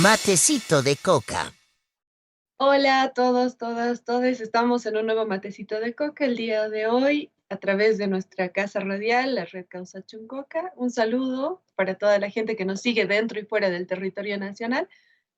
Matecito de coca. Hola a todos, todas, todos. Estamos en un nuevo matecito de coca el día de hoy a través de nuestra casa radial, la Red Causa Chuncoca. Un saludo para toda la gente que nos sigue dentro y fuera del territorio nacional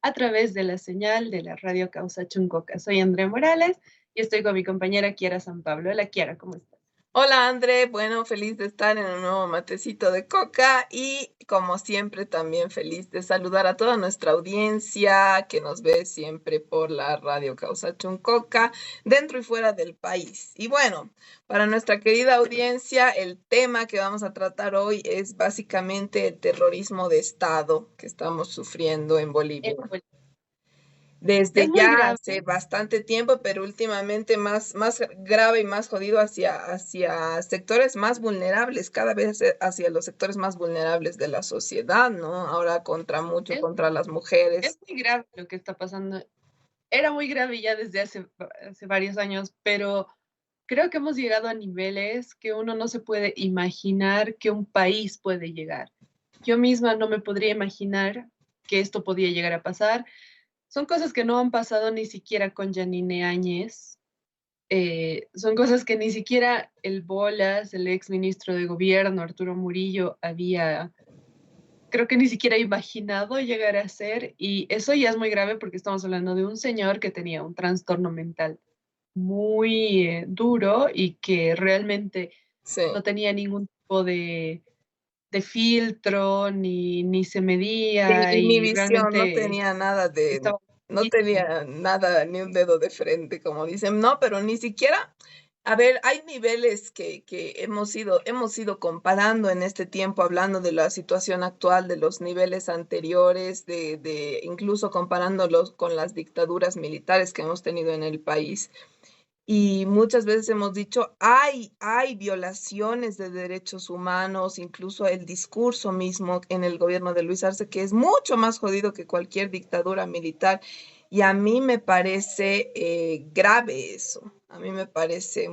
a través de la señal de la Radio Causa Chuncoca. Soy Andrea Morales y estoy con mi compañera Kiara San Pablo. Hola Kiara, ¿cómo estás? Hola André, bueno, feliz de estar en un nuevo matecito de coca y como siempre también feliz de saludar a toda nuestra audiencia que nos ve siempre por la Radio Causa Chuncoca, dentro y fuera del país. Y bueno, para nuestra querida audiencia, el tema que vamos a tratar hoy es básicamente el terrorismo de Estado que estamos sufriendo en Bolivia. Es Desde muy ya grave. hace bastante tiempo, pero últimamente más grave y más jodido hacia sectores más vulnerables, cada vez hacia los sectores más vulnerables de la sociedad, ¿no? Ahora mucho Es, contra las es mujeres. muy grave lo que está pasando. Era muy grave ya desde hace varios años, pero creo que hemos llegado a niveles que uno no se puede imaginar que un país puede llegar. Yo misma no me podría imaginar que esto podía llegar a pasar. Son cosas que no han pasado ni siquiera con Janine Áñez. Son cosas que ni siquiera el Bolas, el ex ministro de gobierno, Arturo Murillo, había, creo que ni siquiera imaginado llegar a ser. Y eso ya es muy grave porque estamos hablando de un señor que tenía un trastorno mental muy duro y que realmente Sí. no tenía ningún tipo de filtro ni se De medía y inhibición, realmente estaba no muchísimo. tenía nada, ni un dedo de frente, como dicen. No, pero ni siquiera, a ver, hay niveles que hemos ido comparando en este tiempo, hablando de la situación actual, de los niveles anteriores, incluso comparándolos con las dictaduras militares que hemos tenido en el país. Y muchas veces hemos dicho, hay violaciones de derechos humanos, incluso el discurso mismo en el gobierno de Luis Arce, que es mucho más jodido que cualquier dictadura militar. Y a mí me parece grave eso. A mí me parece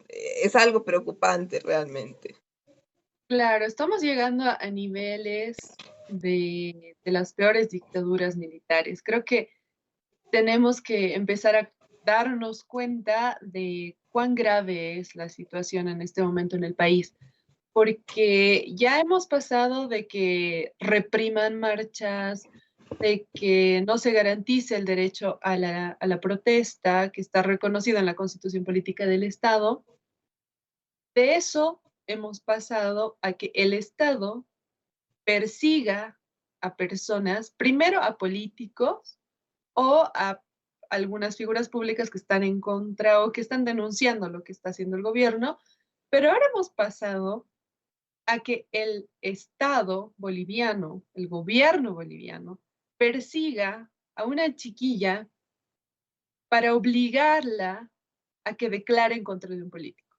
es algo preocupante realmente. Claro, estamos llegando a niveles de las peores dictaduras militares. Creo que tenemos que empezar a darnos cuenta de cuán grave es la situación en este momento en el país, porque ya hemos pasado de que repriman marchas, de que no se garantice el derecho a la protesta, que está reconocido en la Constitución Política del Estado. De eso hemos pasado a que el Estado persiga a personas, primero a políticos o a algunas figuras públicas que están en contra o que están denunciando lo que está haciendo el gobierno, pero ahora hemos pasado a que el Estado boliviano, el gobierno boliviano, persiga a una chiquilla para obligarla a que declare en contra de un político.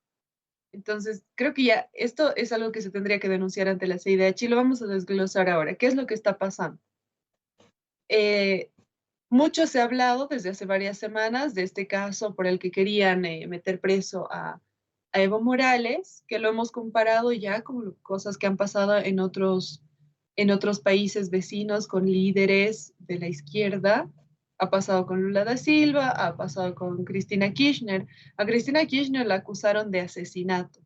Entonces, creo que ya esto es algo que se tendría que denunciar ante la CIDH y lo vamos a desglosar ahora. ¿Qué es lo que está pasando? Eh, Mucho se ha hablado desde hace varias semanas de este caso por el que querían meter preso a Evo Morales, que lo hemos comparado ya con cosas que han pasado en otros países vecinos con líderes de la izquierda. Ha pasado con Lula da Silva, ha pasado con Cristina Kirchner. A Cristina Kirchner la acusaron de asesinato,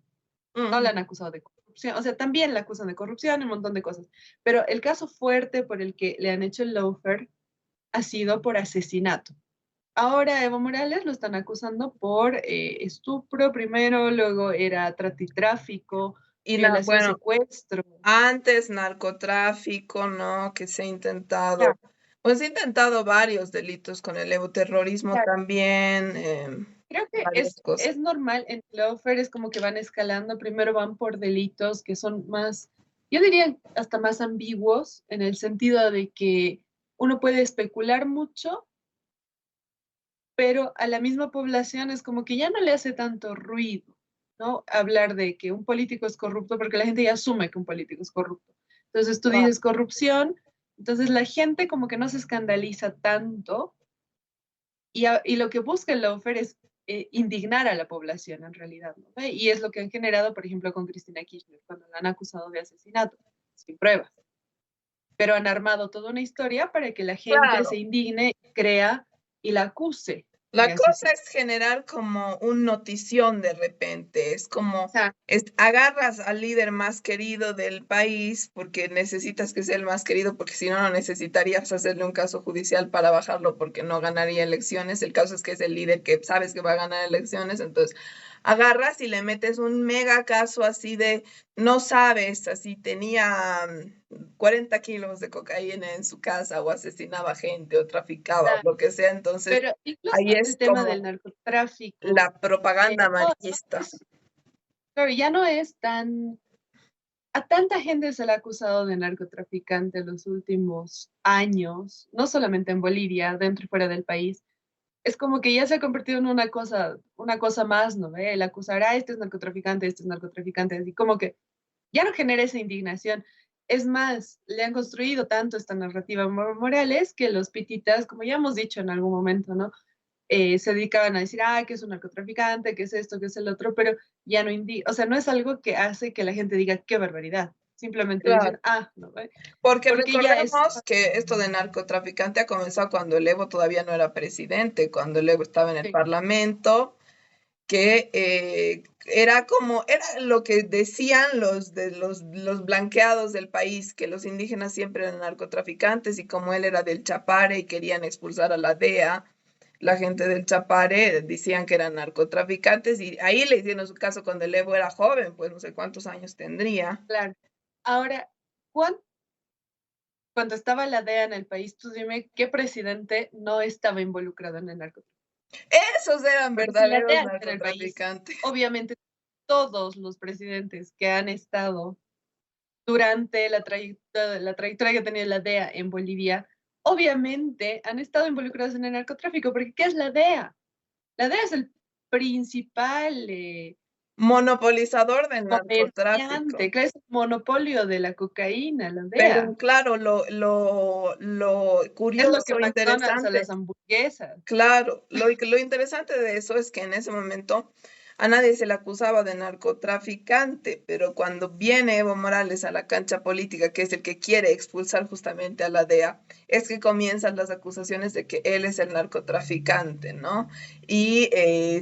no la han Ujú. acusado de corrupción, o sea, también la acusan de corrupción, un montón de cosas. Pero el caso fuerte por el que le han hecho el lawfare ha sido por asesinato. Ahora Evo Morales lo están acusando por estupro primero, luego era tráfico, violación, Bueno, secuestro. antes narcotráfico, ¿no? Que se ha Ya, intentado, pues se ha intentado varios delitos con el terrorismo ya. también, Creo que varias cosas. es normal en el lawfare, es como que van escalando, primero van por delitos que son más, yo diría hasta más ambiguos, en el sentido de que uno puede especular mucho, pero a la misma población es como que ya no le hace tanto ruido, ¿no? Hablar de que un político es corrupto porque la gente ya asume que un político es corrupto. Entonces tú Claro. dices corrupción, entonces la gente como que no se escandaliza tanto y lo que busca el lawfare es indignar a la población en realidad, ¿no? Y es lo que han generado, por ejemplo, con Cristina Kirchner, cuando la han acusado de asesinato, sin pruebas. pero han armado toda una historia para que la gente se Claro. indigne, crea y la acuse de La cosa asesino. es generar como un notición de repente, es como Sea, agarras al líder más querido del país porque necesitas que sea el más querido, porque si no, no necesitarías hacerle un caso judicial para bajarlo porque no ganaría elecciones. El caso es que es el líder que sabes que va a ganar elecciones, entonces agarras y le metes un mega caso así de, no sabes, así tenía 40 kilos de cocaína en su casa o asesinaba gente o traficaba o sea, lo que sea, entonces pero incluso ahí el es tema del como narcotráfico, la propaganda no amarillista. es, claro, ya no es tan, a tanta gente se le ha acusado de narcotraficante en los últimos años, no solamente en Bolivia, dentro y fuera del país. Es como que ya se ha convertido en una cosa más, ¿no ve? El acusar, ah, este es narcotraficante, así como que ya no genera esa indignación. Es más, le han construido tanto esta narrativa a Morales que los pititas, como ya hemos dicho en algún momento, ¿no? Se dedicaban a decir, ah, que es un narcotraficante, que es esto, que es el otro, pero ya no o sea, no es algo que hace que la gente diga, qué barbaridad. Simplemente dicen, Claro, ah, no, ¿ve? porque Porque ya es, recordemos que esto de narcotraficante ha comenzado cuando el Evo todavía no era presidente, cuando el Evo estaba en el sí, Parlamento, que era como, era lo que decían los blanqueados del país, que los indígenas siempre eran narcotraficantes y como él era del Chapare y querían expulsar a la DEA, la gente del Chapare decían que eran narcotraficantes y ahí le hicieron su caso cuando el Evo era joven, pues no sé cuántos años tendría. claro. Ahora, cuando estaba la DEA en el país, tú dime qué presidente no estaba involucrado en el narcotráfico. Esos eran Porque si la verdaderos DEA está en el país, narcotraficantes. obviamente todos los presidentes que han estado durante la trayectoria que tenía la DEA en Bolivia, obviamente han estado involucrados en el narcotráfico, porque ¿qué es la DEA? La DEA es el principal Monopolizador del narcotráfico. comerciante, que es el monopolio de la cocaína, la Pero DEA. claro, lo Es lo que curioso, McDonald's a las interesante, hamburguesas. claro, lo interesante de eso es que en ese momento a nadie se le acusaba de narcotraficante, pero cuando viene Evo Morales a la cancha política, que es el que quiere expulsar justamente a la DEA, es que comienzan las acusaciones de que él es el narcotraficante, ¿no? Y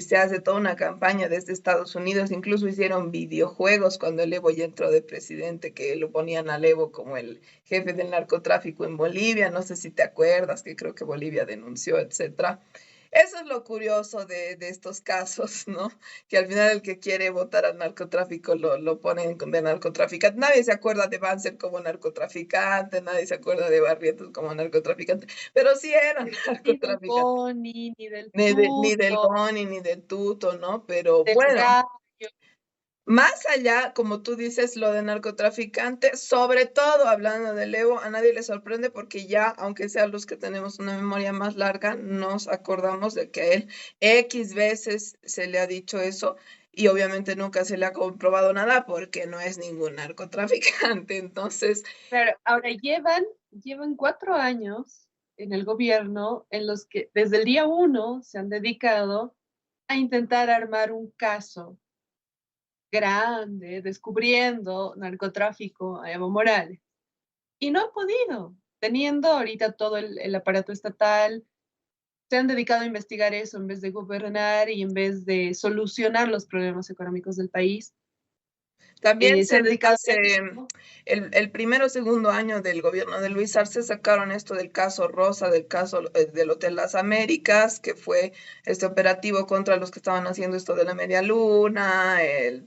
se hace toda una campaña desde Estados Unidos, incluso hicieron videojuegos cuando el Evo ya entró de presidente, que lo ponían al Evo como el jefe del narcotráfico en Bolivia, no sé si te acuerdas, que creo que Bolivia denunció, etcétera. Eso es lo curioso de estos casos, ¿no? Que al final el que quiere votar al narcotráfico lo ponen de narcotraficante. Nadie se acuerda de Banzer como narcotraficante, nadie se acuerda de Barrientos como narcotraficante, pero sí eran Ni del narcotraficantes. Boni, ni del Ni del Tuto, Boni, ni del Tuto, ¿no? Pero del bueno, Gallo. más allá, como tú dices, lo de narcotraficante, sobre todo hablando del Evo, a nadie le sorprende porque ya, aunque sean los que tenemos una memoria más larga, nos acordamos de que a él X veces se le ha dicho eso y obviamente nunca se le ha comprobado nada porque no es ningún narcotraficante. Entonces, Claro, ahora llevan 4 años en el gobierno en los que desde el día uno se han dedicado a intentar armar un caso grande descubriendo narcotráfico a Evo Morales. Y no han podido, teniendo ahorita todo el aparato estatal, se han dedicado a investigar eso en vez de gobernar y en vez de solucionar los problemas económicos del país. también Se han dedicado a hace eso. el primero o segundo año del gobierno de Luis Arce sacaron esto del caso Rosa, del caso del Hotel Las Américas, que fue este operativo contra los que estaban haciendo esto de la media luna,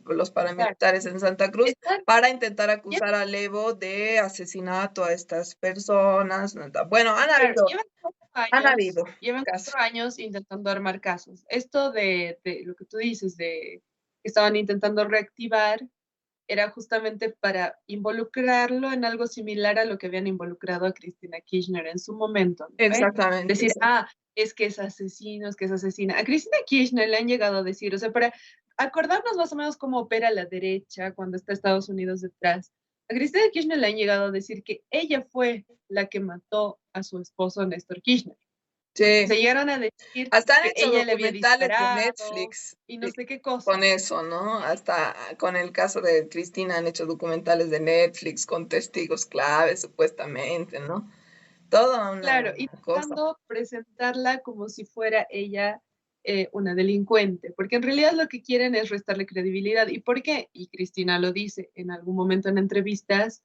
los Claro, paramilitares en Santa Cruz, están, para intentar llevan, acusar al Evo de asesinato a estas personas. Bueno, claro, llevan cuatro han años, habido llevan casos. 4 años intentando armar casos. Esto de lo que tú dices, de que estaban intentando reactivar, era justamente para involucrarlo en algo similar a lo que habían involucrado a Cristina Kirchner en su momento, ¿no? Exactamente, Decir, sí. ah, es que es asesino, es que es asesina. A Cristina Kirchner le han llegado a decir, o sea, para acordarnos más o menos cómo opera la derecha cuando está Estados Unidos detrás, a Cristina Kirchner le han llegado a decir que ella fue la que mató a su esposo Néstor Kirchner. Sí. Se llegaron a decir Hasta han que hecho ella le había documentales de disparado Netflix y no sé qué con cosa. eso, ¿no? Hasta con el caso de Cristina han hecho documentales de Netflix con testigos claves, supuestamente, ¿no? Toda Claro, una cosa. intentando presentarla como si fuera ella una delincuente, porque en realidad lo que quieren es restarle credibilidad. ¿Y por qué? Y Cristina lo dice en algún momento en entrevistas,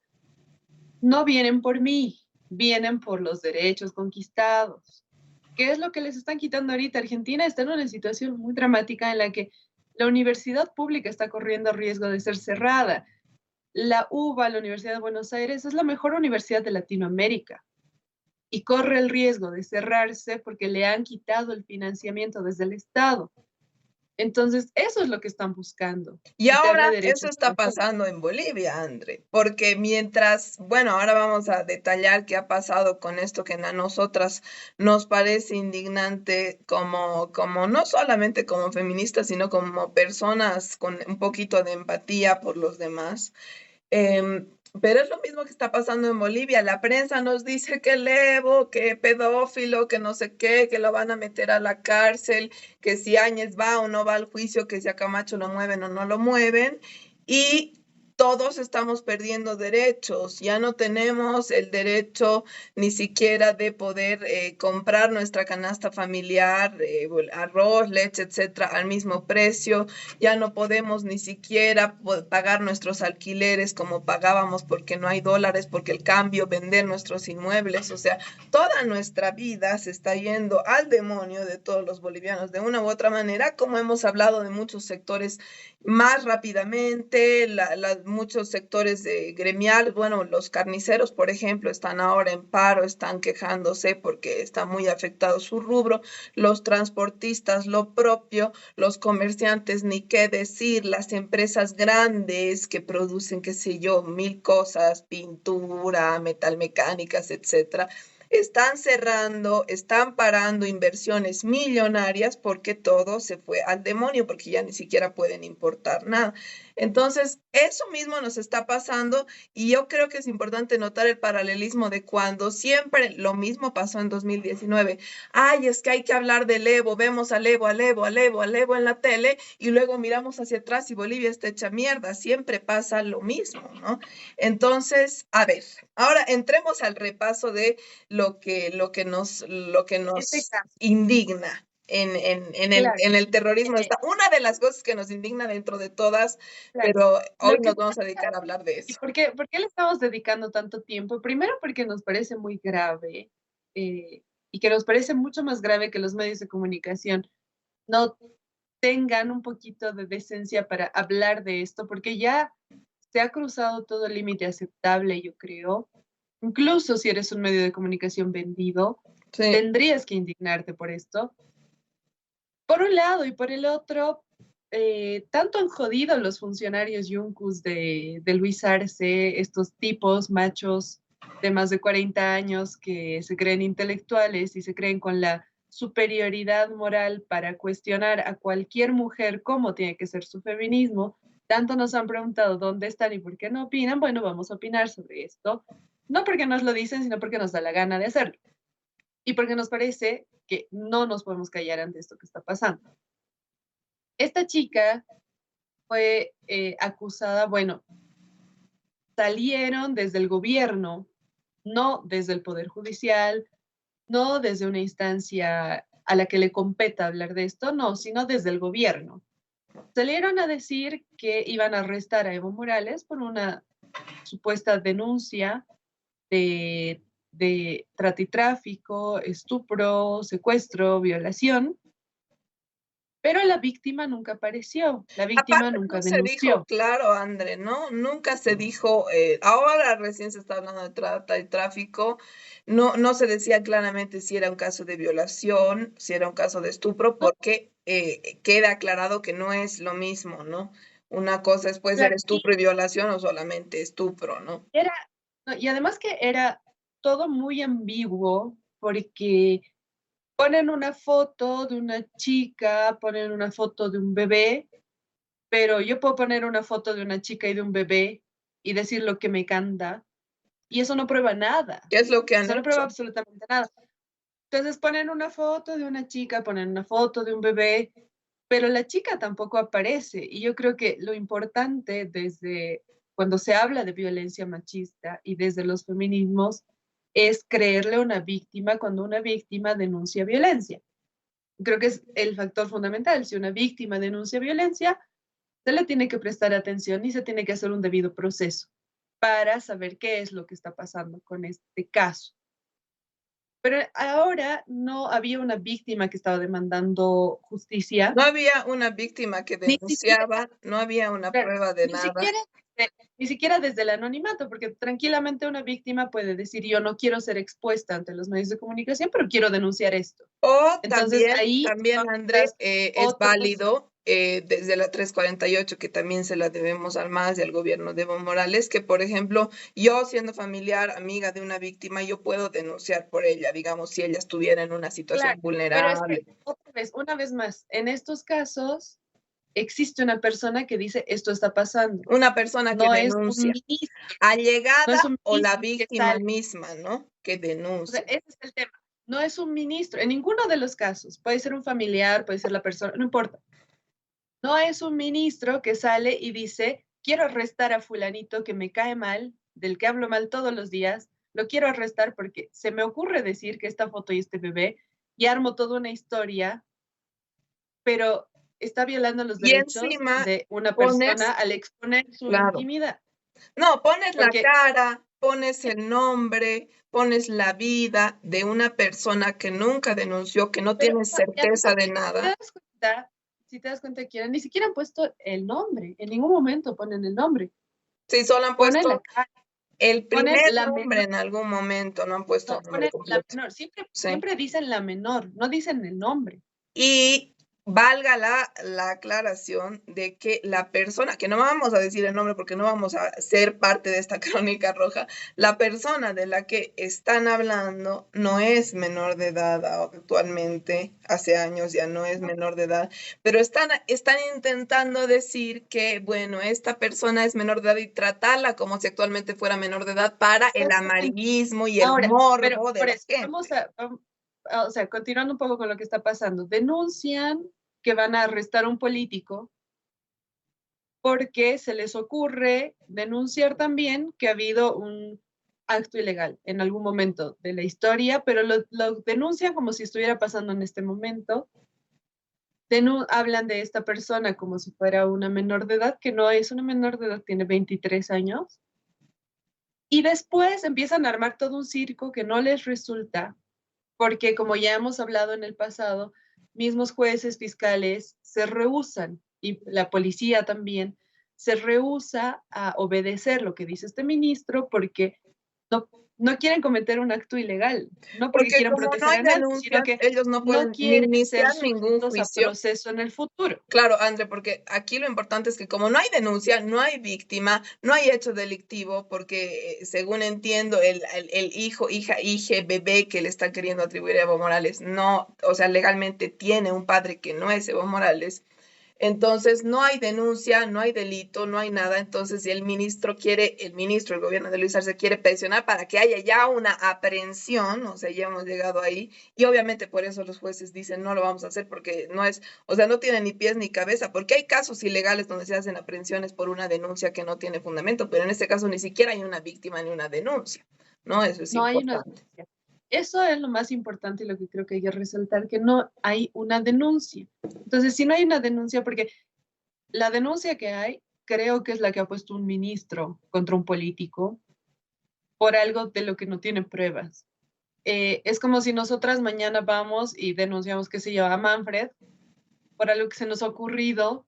no vienen por mí, vienen por los derechos conquistados. ¿Qué es lo que les están quitando ahorita? Argentina está en una situación muy dramática en la que la universidad pública está corriendo riesgo de ser cerrada. La UBA, la Universidad de Buenos Aires, es la mejor universidad de Latinoamérica y corre el riesgo de cerrarse porque le han quitado el financiamiento desde el Estado. Entonces, eso es lo que están buscando, Y quitarle ahora eso derechos a está la gente. pasando en Bolivia, André, porque mientras, bueno, ahora vamos a detallar qué ha pasado con esto que a nosotras nos parece indignante como no solamente como feministas, sino como personas con un poquito de empatía por los demás. Pero es lo mismo que está pasando en Bolivia. La prensa nos dice que el Evo, que pedófilo, que no sé qué, que lo van a meter a la cárcel, que si Áñez va o no va al juicio, que si a Camacho lo mueven o no lo mueven. Y todos estamos perdiendo derechos. Ya no tenemos el derecho ni siquiera de poder comprar nuestra canasta familiar, arroz, leche, etcétera, al mismo precio. Ya no podemos ni siquiera pagar nuestros alquileres como pagábamos porque no hay dólares, porque el cambio, vender nuestros inmuebles, o sea, toda nuestra vida se está yendo al demonio de todos los bolivianos de una u otra manera, como hemos hablado de muchos sectores más rápidamente, muchos sectores de gremiales, bueno, los carniceros, por ejemplo, están ahora en paro, están quejándose porque está muy afectado su rubro, los transportistas, lo propio, los comerciantes, ni qué decir, las empresas grandes que producen, qué sé yo, mil cosas, pintura, metalmecánicas, etcétera, están cerrando, están parando inversiones millonarias porque todo se fue al demonio, porque ya ni siquiera pueden importar nada. Entonces, eso mismo nos está pasando y yo creo que es importante notar el paralelismo de cuando siempre lo mismo pasó en 2019. Ay, es que hay que hablar del Evo, vemos al Evo, al Evo, al Evo, al Evo en la tele y luego miramos hacia atrás y Bolivia está hecha mierda. Siempre pasa lo mismo, ¿no? Entonces, a ver, ahora entremos al repaso de lo que Este nos caso, indigna en claro. el terrorismo. eh, Está una de las cosas que nos indigna dentro de todas, claro. pero hoy Lo que nos vamos a pasa, dedicar a hablar de ¿y eso. por qué le estamos dedicando tanto tiempo? Primero porque nos parece muy grave y que nos parece mucho más grave que los medios de comunicación no tengan un poquito de decencia para hablar de esto, porque ya se ha cruzado todo el límite aceptable, yo creo. Incluso si eres un medio de comunicación vendido, Sí. tendrías que indignarte por esto. Por un lado y por el otro, tanto han jodido los funcionarios yuncus de Luis Arce, estos tipos machos de más de 40 años que se creen intelectuales y se creen con la superioridad moral para cuestionar a cualquier mujer cómo tiene que ser su feminismo. Tanto nos han preguntado dónde están y por qué no opinan. Bueno, vamos a opinar sobre esto. No porque nos lo dicen, sino porque nos da la gana de hacerlo y porque nos parece que no nos podemos callar ante esto que está pasando. Esta chica fue acusada, bueno, salieron desde el gobierno, no desde el Poder Judicial, no desde una instancia a la que le competa hablar de esto, no, sino desde el gobierno. Salieron a decir que iban a arrestar a Evo Morales por una supuesta denuncia de trata y tráfico, estupro, secuestro, violación, pero la víctima nunca apareció, la víctima Aparte no nunca se dijo denunció. claro, André, ¿no? Nunca se dijo, ahora recién se está hablando de trata y tráfico, no se decía claramente si era un caso de violación, si era un caso de estupro, ¿No? porque queda aclarado que no es lo mismo, ¿no? Una cosa es puede ser Claro, estupro y violación o solamente estupro, ¿no? era, no, y además que era todo muy ambiguo porque ponen una foto de una chica, ponen una foto de un bebé, pero yo puedo poner una foto de una chica y de un bebé y decir lo que me canta, y eso no prueba nada, ¿Qué es lo que han eso no prueba hecho? absolutamente nada. Entonces ponen una foto de una chica, ponen una foto de un bebé, pero la chica tampoco aparece. Y yo creo que lo importante desde cuando se habla de violencia machista y desde los feminismos es creerle a una víctima cuando una víctima denuncia violencia. Creo que es el factor fundamental. Si una víctima denuncia violencia, se le tiene que prestar atención y se tiene que hacer un debido proceso para saber qué es lo que está pasando con este caso. Pero ahora no había una víctima que estaba demandando justicia. No había una víctima que Ni siquiera, denunciaba, no había una claro, prueba de ni nada. siquiera, ni siquiera desde el anonimato, porque tranquilamente una víctima puede decir, yo no quiero ser expuesta ante los medios de comunicación, pero quiero denunciar esto. O Entonces ahí también André, es otros, válido desde la 348, que también se la debemos al MAS y al gobierno de Evo Morales, que por ejemplo, yo siendo familiar, amiga de una víctima, yo puedo denunciar por ella, digamos, si ella estuviera en una situación claro, pero es vulnerable. que otra vez, una vez más, en estos casos existe una persona que dice, esto está pasando. Una persona que No es un denuncia, ministro, no allegada es un o la ministro que víctima sale. misma, ¿no? Que O sea, denuncia. ese es el tema. No es un ministro, en ninguno de los casos. Puede ser un familiar, puede ser la persona, no importa. No es un ministro que sale y dice, quiero arrestar a fulanito que me cae mal, del que hablo mal todos los días, lo quiero arrestar porque se me ocurre decir que esta foto y este bebé, y armo toda una historia, pero está violando los Y derechos encima de una persona pones, al exponer su claro, intimidad. no, pones la Porque cara, pones el nombre, pones la vida de una persona que nunca denunció, que no pero tiene y además, certeza de si te nada. das cuenta, si te das cuenta, Kira, ni siquiera han puesto el nombre, en ningún momento ponen el nombre, Sí, solo han ponen la puesto cara, el ponen primer la nombre menor, en algún momento, no han puesto no, el nombre ponen la completo. menor, siempre, Sí. siempre dicen la menor, no dicen el nombre. Y valga la aclaración de que la persona, que no vamos a decir el nombre porque no vamos a ser parte de esta crónica roja, la persona de la que están hablando no es menor de edad actualmente, hace años ya no es menor de edad, pero están intentando decir que, bueno, esta persona es menor de edad y tratarla como si actualmente fuera menor de edad para el amarillismo y el Ahora, pero morbo de por la eso, gente. o sea, continuando un poco con lo que está pasando, denuncian que van a arrestar a un político porque se les ocurre denunciar también que ha habido un acto ilegal en algún momento de la historia, pero lo denuncian como si estuviera pasando en este momento. Hablan de esta persona como si fuera una menor de edad, que no es una menor de edad, tiene 23 años. Y después empiezan a armar todo un circo que no les resulta, porque como ya hemos hablado en el pasado, mismos jueces, fiscales se rehúsan, y la policía también, se rehúsa a obedecer lo que dice este ministro porque no, no quieren cometer un acto ilegal, no porque Porque quieran como no proteger hay a nadie, sino denuncias, que ellos no no pueden ni quieren ser iniciar ningún sujetos a juicio. proceso en el futuro. Claro, André, porque aquí lo importante es que como no hay denuncia, no hay víctima, no hay hecho delictivo, porque según entiendo, el hijo, hija, hije, bebé que le están queriendo atribuir a Evo Morales, no, o sea, legalmente tiene un padre que no es Evo Morales. Entonces, no hay denuncia, no hay delito, no hay nada. Entonces, si el ministro, el gobierno de Luis Arce quiere presionar para que haya ya una aprehensión, o sea, ya hemos llegado ahí, y obviamente por eso los jueces dicen no lo vamos a hacer porque no es, o sea, no tiene ni pies ni cabeza, porque hay casos ilegales donde se hacen aprehensiones por una denuncia que no tiene fundamento, pero en este caso ni siquiera hay una víctima ni una denuncia, ¿no? Eso es No hay una importante. denuncia. Eso es lo más importante y lo que creo que hay que resaltar, que no hay una denuncia. Entonces, si no hay una denuncia, porque la denuncia que hay, creo que es la que ha puesto un ministro contra un político por algo de lo que no tiene pruebas. Es como si nosotras mañana vamos y denunciamos, qué sé yo, a Manfred por algo que se nos ha ocurrido.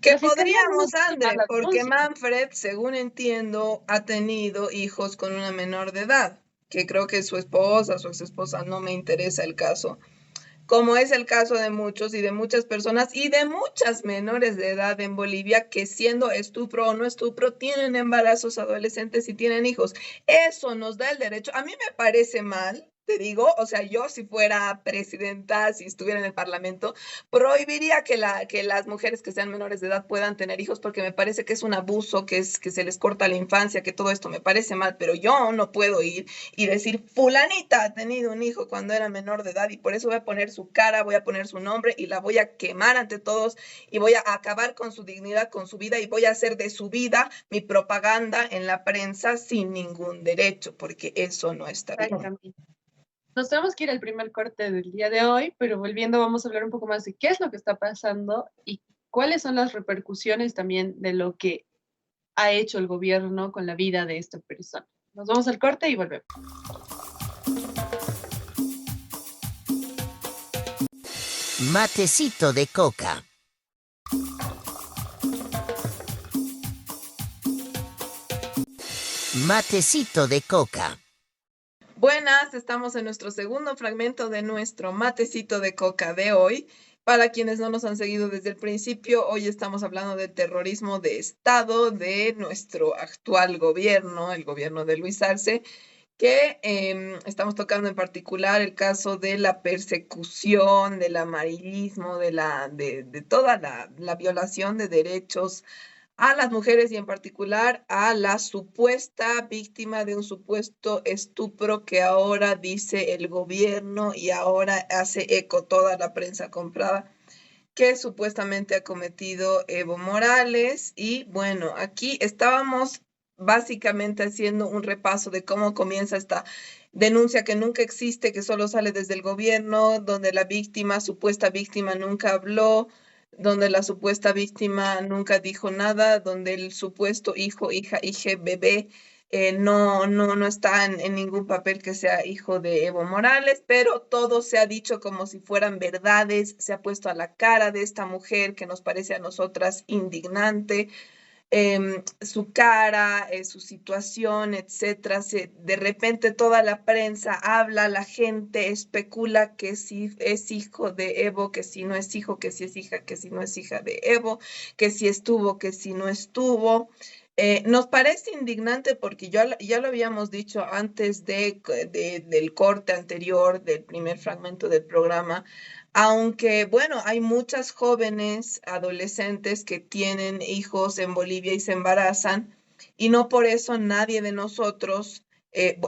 Que La fiscalía no nos podríamos, va a tomar André, la porque denuncia. Manfred, según entiendo, ha tenido hijos con una menor de edad, que creo que es su esposa, su ex esposa, no me interesa el caso, como es el caso de muchos y de muchas personas y de muchas menores de edad en Bolivia que siendo estupro o no estupro tienen embarazos adolescentes y tienen hijos. Eso nos da el derecho. A mí me parece mal te digo, o sea, yo si fuera presidenta, si estuviera en el Parlamento, prohibiría que las mujeres que sean menores de edad puedan tener hijos, porque me parece que es un abuso, que se les corta la infancia, que todo esto me parece mal, pero yo no puedo ir y decir, fulanita ha tenido un hijo cuando era menor de edad, y por eso voy a poner su cara, voy a poner su nombre y la voy a quemar ante todos, y voy a acabar con su dignidad, con su vida, y voy a hacer de su vida mi propaganda en la prensa sin ningún derecho, porque eso no está bien. Exactamente. Nos tenemos que ir al primer corte del día de hoy, pero volviendo vamos a hablar un poco más de qué es lo que está pasando y cuáles son las repercusiones también de lo que ha hecho el gobierno con la vida de esta persona. Nos vamos al corte y volvemos. Matecito de coca. Matecito de coca. Buenas, estamos en nuestro segundo fragmento de nuestro matecito de coca de hoy. Para quienes no nos han seguido desde el principio, hoy estamos hablando del terrorismo de Estado de nuestro actual gobierno, el gobierno de Luis Arce, que estamos tocando en particular el caso de la persecución, del amarillismo, de toda la violación de derechos a las mujeres y en particular a la supuesta víctima de un supuesto estupro que ahora dice el gobierno y ahora hace eco toda la prensa comprada que supuestamente ha cometido Evo Morales. Y bueno, aquí estábamos básicamente haciendo un repaso de cómo comienza esta denuncia que nunca existe, que solo sale desde el gobierno, donde la víctima, supuesta víctima, nunca habló, donde la supuesta víctima nunca dijo nada, donde el supuesto hijo, hija, hije, bebé no está en ningún papel que sea hijo de Evo Morales, pero todo se ha dicho como si fueran verdades, se ha puesto a la cara de esta mujer que nos parece a nosotras indignante, su cara, su situación, etcétera. De repente toda la prensa habla, la gente especula que si es hijo de Evo, que si no es hijo, que si es hija, que si no es hija de Evo, que si estuvo, que si no estuvo. Nos parece indignante porque ya lo habíamos dicho antes del corte anterior, del primer fragmento del programa, aunque, bueno, hay muchas jóvenes adolescentes que tienen hijos en Bolivia y se embarazan, y no por eso nadie de nosotros,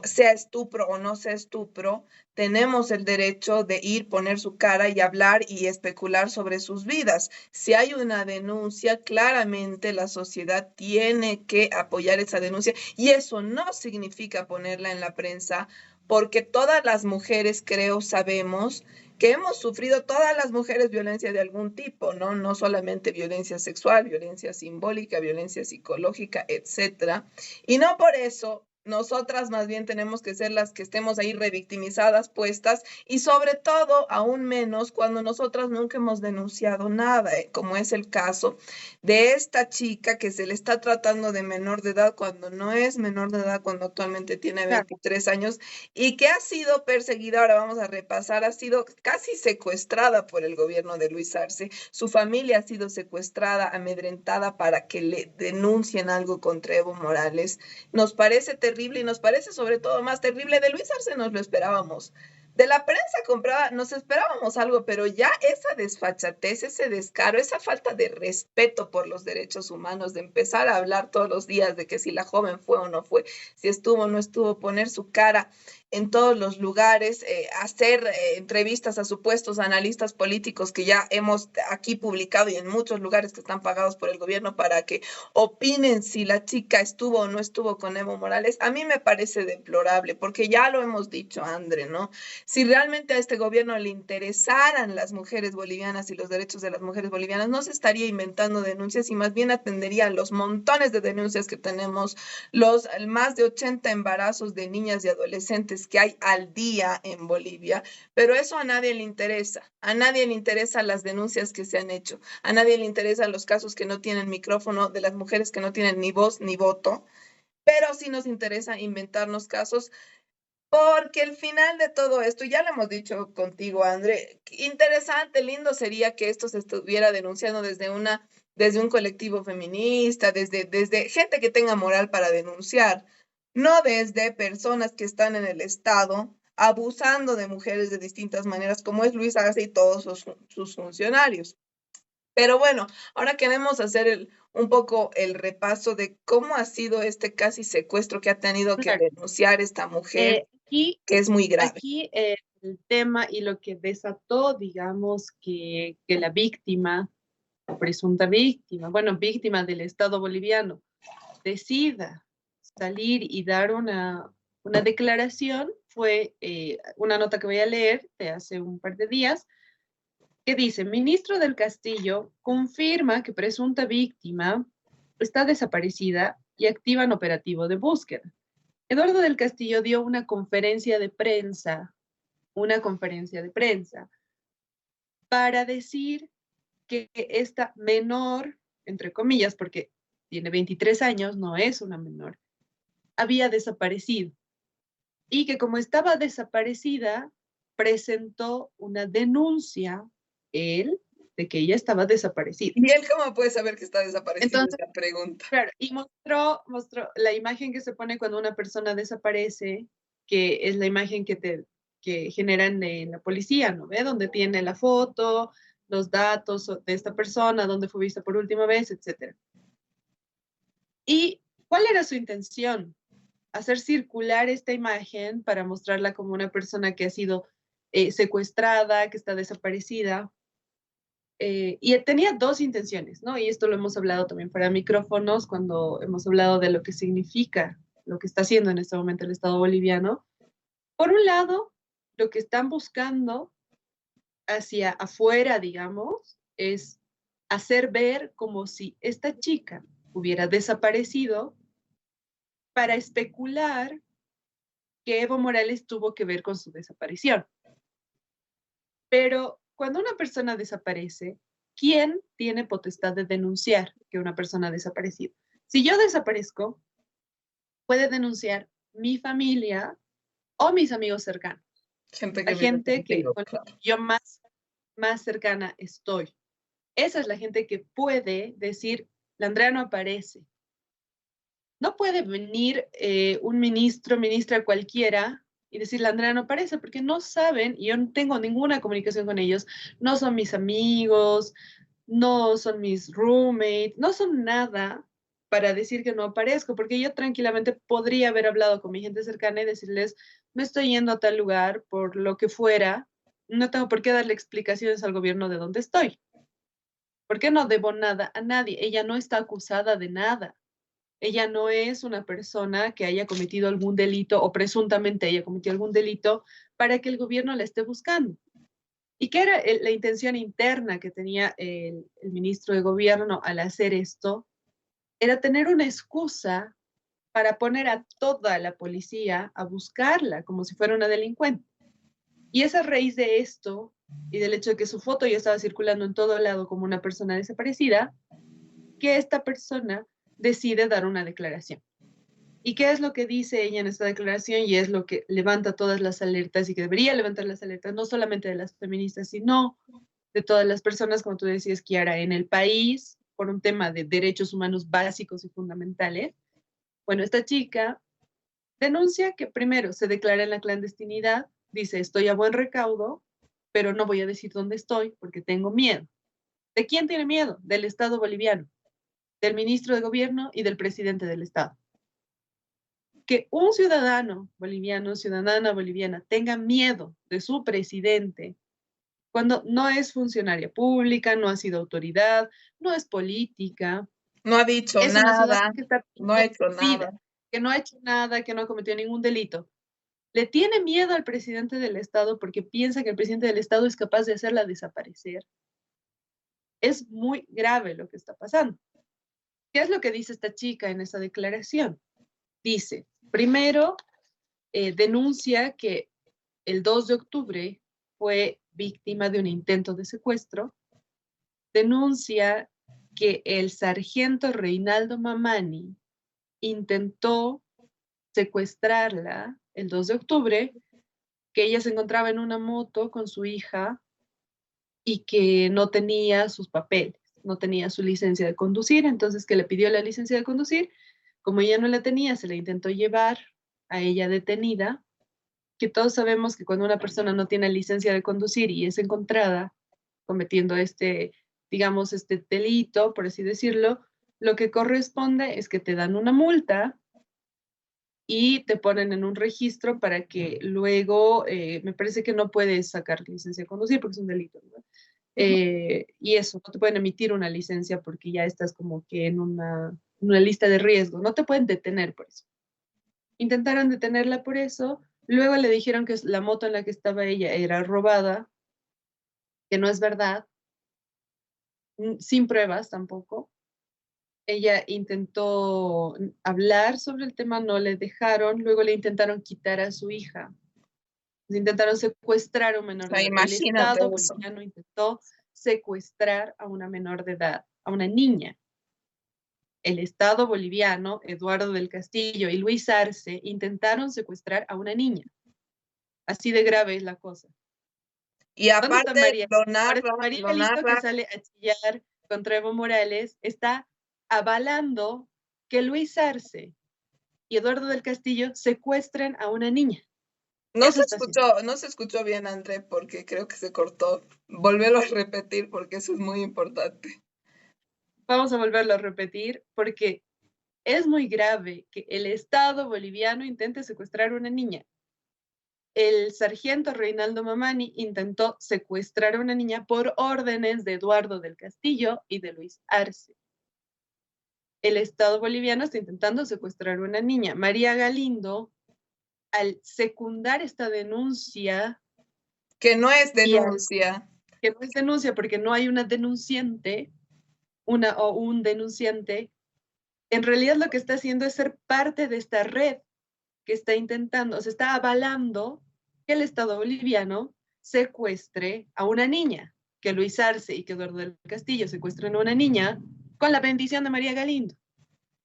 sea estupro o no sea estupro, tenemos el derecho de ir, poner su cara y hablar y especular sobre sus vidas. Si hay una denuncia, claramente la sociedad tiene que apoyar esa denuncia y eso no significa ponerla en la prensa, porque todas las mujeres, creo, sabemos que hemos sufrido todas las mujeres violencia de algún tipo, ¿no? No solamente violencia sexual, violencia simbólica, violencia psicológica, etcétera. Y no por eso nosotras más bien tenemos que ser las que estemos ahí revictimizadas, puestas, y sobre todo, aún menos, cuando nosotras nunca hemos denunciado nada, como es el caso de esta chica que se le está tratando de menor de edad cuando no es menor de edad, cuando actualmente tiene 23 años, y que ha sido perseguida, ahora vamos a repasar, ha sido casi secuestrada por el gobierno de Luis Arce. Su familia ha sido secuestrada, amedrentada para que le denuncien algo contra Evo Morales. Nos parece terrible y nos parece sobre todo más terrible. De Luis Arce nos lo esperábamos. De la prensa comprada nos esperábamos algo, pero ya esa desfachatez, ese descaro, esa falta de respeto por los derechos humanos, de empezar a hablar todos los días de que si la joven fue o no fue, si estuvo o no estuvo, poner su cara en todos los lugares, hacer entrevistas a supuestos analistas políticos que ya hemos aquí publicado y en muchos lugares que están pagados por el gobierno para que opinen si la chica estuvo o no estuvo con Evo Morales, a mí me parece deplorable, porque ya lo hemos dicho, André, ¿no? Si realmente a este gobierno le interesaran las mujeres bolivianas y los derechos de las mujeres bolivianas, no se estaría inventando denuncias y más bien atendería los montones de denuncias que tenemos, los más de 80 embarazos de niñas y adolescentes que hay al día en Bolivia, pero eso a nadie le interesa. A nadie le interesan las denuncias que se han hecho. A nadie le interesan los casos que no tienen micrófono, de las mujeres que no tienen ni voz ni voto, pero sí nos interesa inventarnos casos porque el final de todo esto, ya lo hemos dicho contigo, André, interesante, lindo sería que esto se estuviera denunciando desde un colectivo feminista, desde gente que tenga moral para denunciar, no desde personas que están en el Estado abusando de mujeres de distintas maneras, como es Luis Arce y todos sus funcionarios. Pero bueno, ahora queremos hacer un poco el repaso de cómo ha sido este casi secuestro que ha tenido que Claro. denunciar esta mujer, Aquí, que es muy grave. aquí el tema y lo que desató, digamos, que la víctima, o presunta víctima, bueno, víctima del Estado boliviano, decida salir y dar una declaración fue una nota que voy a leer de hace un par de días, que dice: Ministro del Castillo confirma que presunta víctima está desaparecida y activan operativo de búsqueda. Eduardo del Castillo dio una conferencia de prensa, para decir que esta menor, entre comillas, porque tiene 23 años, no es una menor, había desaparecido y que como estaba desaparecida, presentó una denuncia, él, de que ella estaba desaparecida. ¿Y él cómo puede saber que está desaparecida? Entonces, Esta pregunta. claro, y mostró la imagen que se pone cuando una persona desaparece, que es la imagen que generan en la policía, ¿no ve? Donde tiene la foto, los datos de esta persona, dónde fue vista por última vez, etc. ¿Y cuál era su intención? Hacer circular esta imagen para mostrarla como una persona que ha sido secuestrada, que está desaparecida. Y tenía dos intenciones, ¿no? Y esto lo hemos hablado también para micrófonos cuando hemos hablado de lo que significa lo que está haciendo en este momento el Estado boliviano. Por un lado, lo que están buscando hacia afuera, digamos, es hacer ver como si esta chica hubiera desaparecido para especular que Evo Morales tuvo que ver con su desaparición. Pero cuando una persona desaparece, ¿quién tiene potestad de denunciar que una persona ha desaparecido? Si yo desaparezco, puede denunciar mi familia o mis amigos cercanos, Gente que la vive gente contigo, con la claro. que yo más cercana estoy. Esa es la gente que puede decir: la Andrea no aparece. No puede venir un ministro, ministra cualquiera y decir: la Andrea no aparece, porque no saben, y yo no tengo ninguna comunicación con ellos, no son mis amigos, no son mis roommates, no son nada para decir que no aparezco, porque yo tranquilamente podría haber hablado con mi gente cercana y decirles: me estoy yendo a tal lugar por lo que fuera, no tengo por qué darle explicaciones al gobierno de dónde estoy. ¿Por qué no debo nada a nadie? Ella no está acusada de nada. Ella no es una persona que haya cometido algún delito o presuntamente haya cometido algún delito para que el gobierno la esté buscando. ¿Y qué era la intención interna que tenía el ministro de gobierno al hacer esto? Era tener una excusa para poner a toda la policía a buscarla como si fuera una delincuente. Y es a raíz de esto y del hecho de que su foto ya estaba circulando en todo lado como una persona desaparecida, que esta persona decide dar una declaración. ¿Y qué es lo que dice ella en esta declaración? Y es lo que levanta todas las alertas y que debería levantar las alertas, no solamente de las feministas, sino de todas las personas, como tú decías, Kiara, en el país, por un tema de derechos humanos básicos y fundamentales. Bueno, esta chica denuncia que primero se declara en la clandestinidad, dice: estoy a buen recaudo, pero no voy a decir dónde estoy porque tengo miedo. ¿De quién tiene miedo? Del Estado boliviano, del ministro de gobierno y del presidente del Estado. Que un ciudadano boliviano, ciudadana boliviana, tenga miedo de su presidente cuando no es funcionaria pública, no ha sido autoridad, no es política, No ha dicho es una ciudadana nada, que está no ha hecho vida, nada. que no ha hecho nada, que no ha cometido ningún delito. Le tiene miedo al presidente del Estado porque piensa que el presidente del Estado es capaz de hacerla desaparecer. Es muy grave lo que está pasando. ¿Qué es lo que dice esta chica en esa declaración? Dice, primero, denuncia que el 2 de octubre fue víctima de un intento de secuestro, denuncia que el sargento Reinaldo Mamani intentó secuestrarla el 2 de octubre, que ella se encontraba en una moto con su hija y que no tenía sus papeles, no tenía su licencia de conducir, entonces que le pidió la licencia de conducir, como ella no la tenía, se la intentó llevar a ella detenida que todos sabemos que cuando una persona no tiene licencia de conducir y es encontrada cometiendo digamos, este delito, por así decirlo, lo que corresponde es que te dan una multa y te ponen en un registro para que luego, me parece que no puedes sacar licencia de conducir porque es un delito, ¿no? Y eso, no te pueden emitir una licencia porque ya estás como que en una lista de riesgo, no te pueden detener por eso. Intentaron detenerla por eso, luego le dijeron que la moto en la que estaba ella era robada, que no es verdad, sin pruebas tampoco. Ella intentó hablar sobre el tema, no le dejaron, luego le intentaron quitar a su hija. Intentaron secuestrar a un menor de edad. El Imagínate Estado eso. boliviano intentó secuestrar a una menor de edad, a una niña. El Estado boliviano, Eduardo del Castillo y Luis Arce intentaron secuestrar a una niña. Así de grave es la cosa. Y ¿Dónde está aparte María? lo María narra, Galindo, que sale a chillar contra Evo Morales, está avalando que Luis Arce y Eduardo del Castillo secuestren a una niña. Eso está haciendo. no se escuchó bien, André, porque creo que se cortó. Volverlo a repetir porque eso es muy importante. Vamos a volverlo a repetir porque es muy grave que el Estado boliviano intente secuestrar a una niña. El sargento Reinaldo Mamani intentó secuestrar a una niña por órdenes de Eduardo del Castillo y de Luis Arce. El Estado boliviano está intentando secuestrar a una niña. María Galindo, al secundar esta denuncia, Que no es denuncia. que no es denuncia porque no hay una denunciante, o un denunciante, en realidad lo que está haciendo es ser parte de esta red que está intentando, se está avalando que el Estado boliviano secuestre a una niña, que Luis Arce y que Eduardo del Castillo secuestren a una niña con la bendición de María Galindo,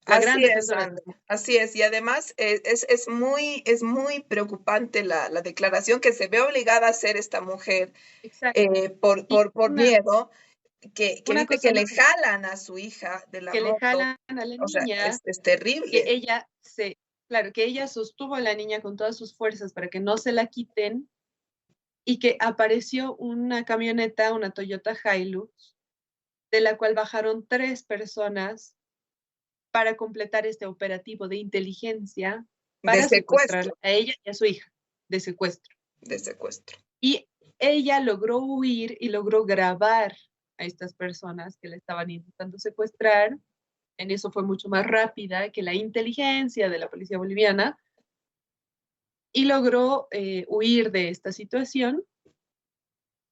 la gran Así es, defensora. André, así es. Y además es muy preocupante la declaración que se ve obligada a hacer esta mujer por miedo, que Una dice cosa que le más, jalan a su hija de la que le moto. jalan a la O sea, niña, es que terrible. claro, que ella sostuvo a la niña con todas sus fuerzas para que no se la quiten y que apareció una camioneta, una Toyota Hilux, de la cual bajaron 3 personas para completar este operativo de inteligencia De para secuestrar secuestro, a ella y a su hija, de secuestro. de secuestro. Y ella logró huir y logró grabar a estas personas que la estaban intentando secuestrar. En eso fue mucho más rápida que la inteligencia de la policía boliviana y logró huir de esta situación.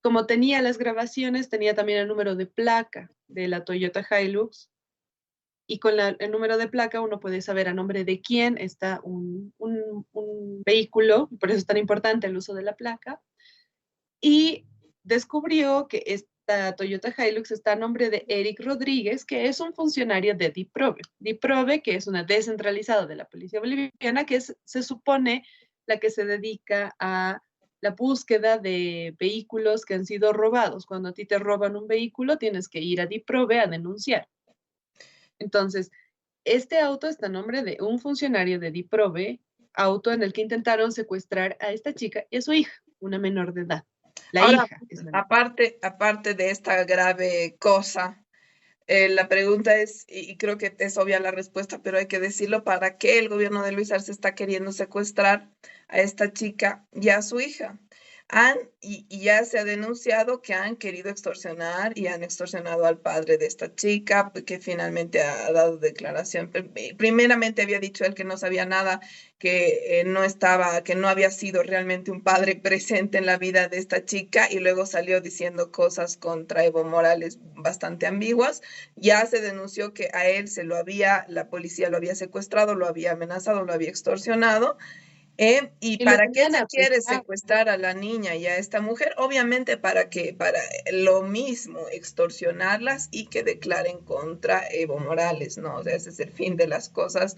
Como tenía las grabaciones, tenía también el número de placa de la Toyota Hilux y con el número de placa uno puede saber a nombre de quién está un vehículo, por eso es tan importante el uso de la placa, y descubrió que esta Toyota Hilux está a nombre de Eric Rodríguez, que es un funcionario de DIPROVE. DIPROVE, que es una descentralizada de la policía boliviana, que se supone la que se dedica a la búsqueda de vehículos que han sido robados. Cuando a ti te roban un vehículo, tienes que ir a DIPROVE a denunciar. Entonces, este auto está a nombre de un funcionario de DIPROVE, auto en el que intentaron secuestrar a esta chica y a su hija, una menor de edad. La Ahora, hija es menor. aparte de esta grave cosa, la pregunta es, y creo que es obvia la respuesta, pero hay que decirlo, ¿para qué el gobierno de Luis Arce está queriendo secuestrar a esta chica y a su hija? Y ya se ha denunciado que han querido extorsionar y han extorsionado al padre de esta chica, que finalmente ha dado declaración. Primeramente había dicho él que no sabía nada, que no estaba, que no había sido realmente un padre presente en la vida de esta chica, y luego salió diciendo cosas contra Evo Morales bastante ambiguas. Ya se denunció que a él la policía lo había secuestrado, lo había amenazado, lo había extorsionado. ¿Y Y lo para qué tenían se quiere apresado. secuestrar a la niña y a esta mujer? Obviamente para lo mismo, extorsionarlas y que declaren contra Evo Morales, ¿no? O sea, ese es el fin de las cosas,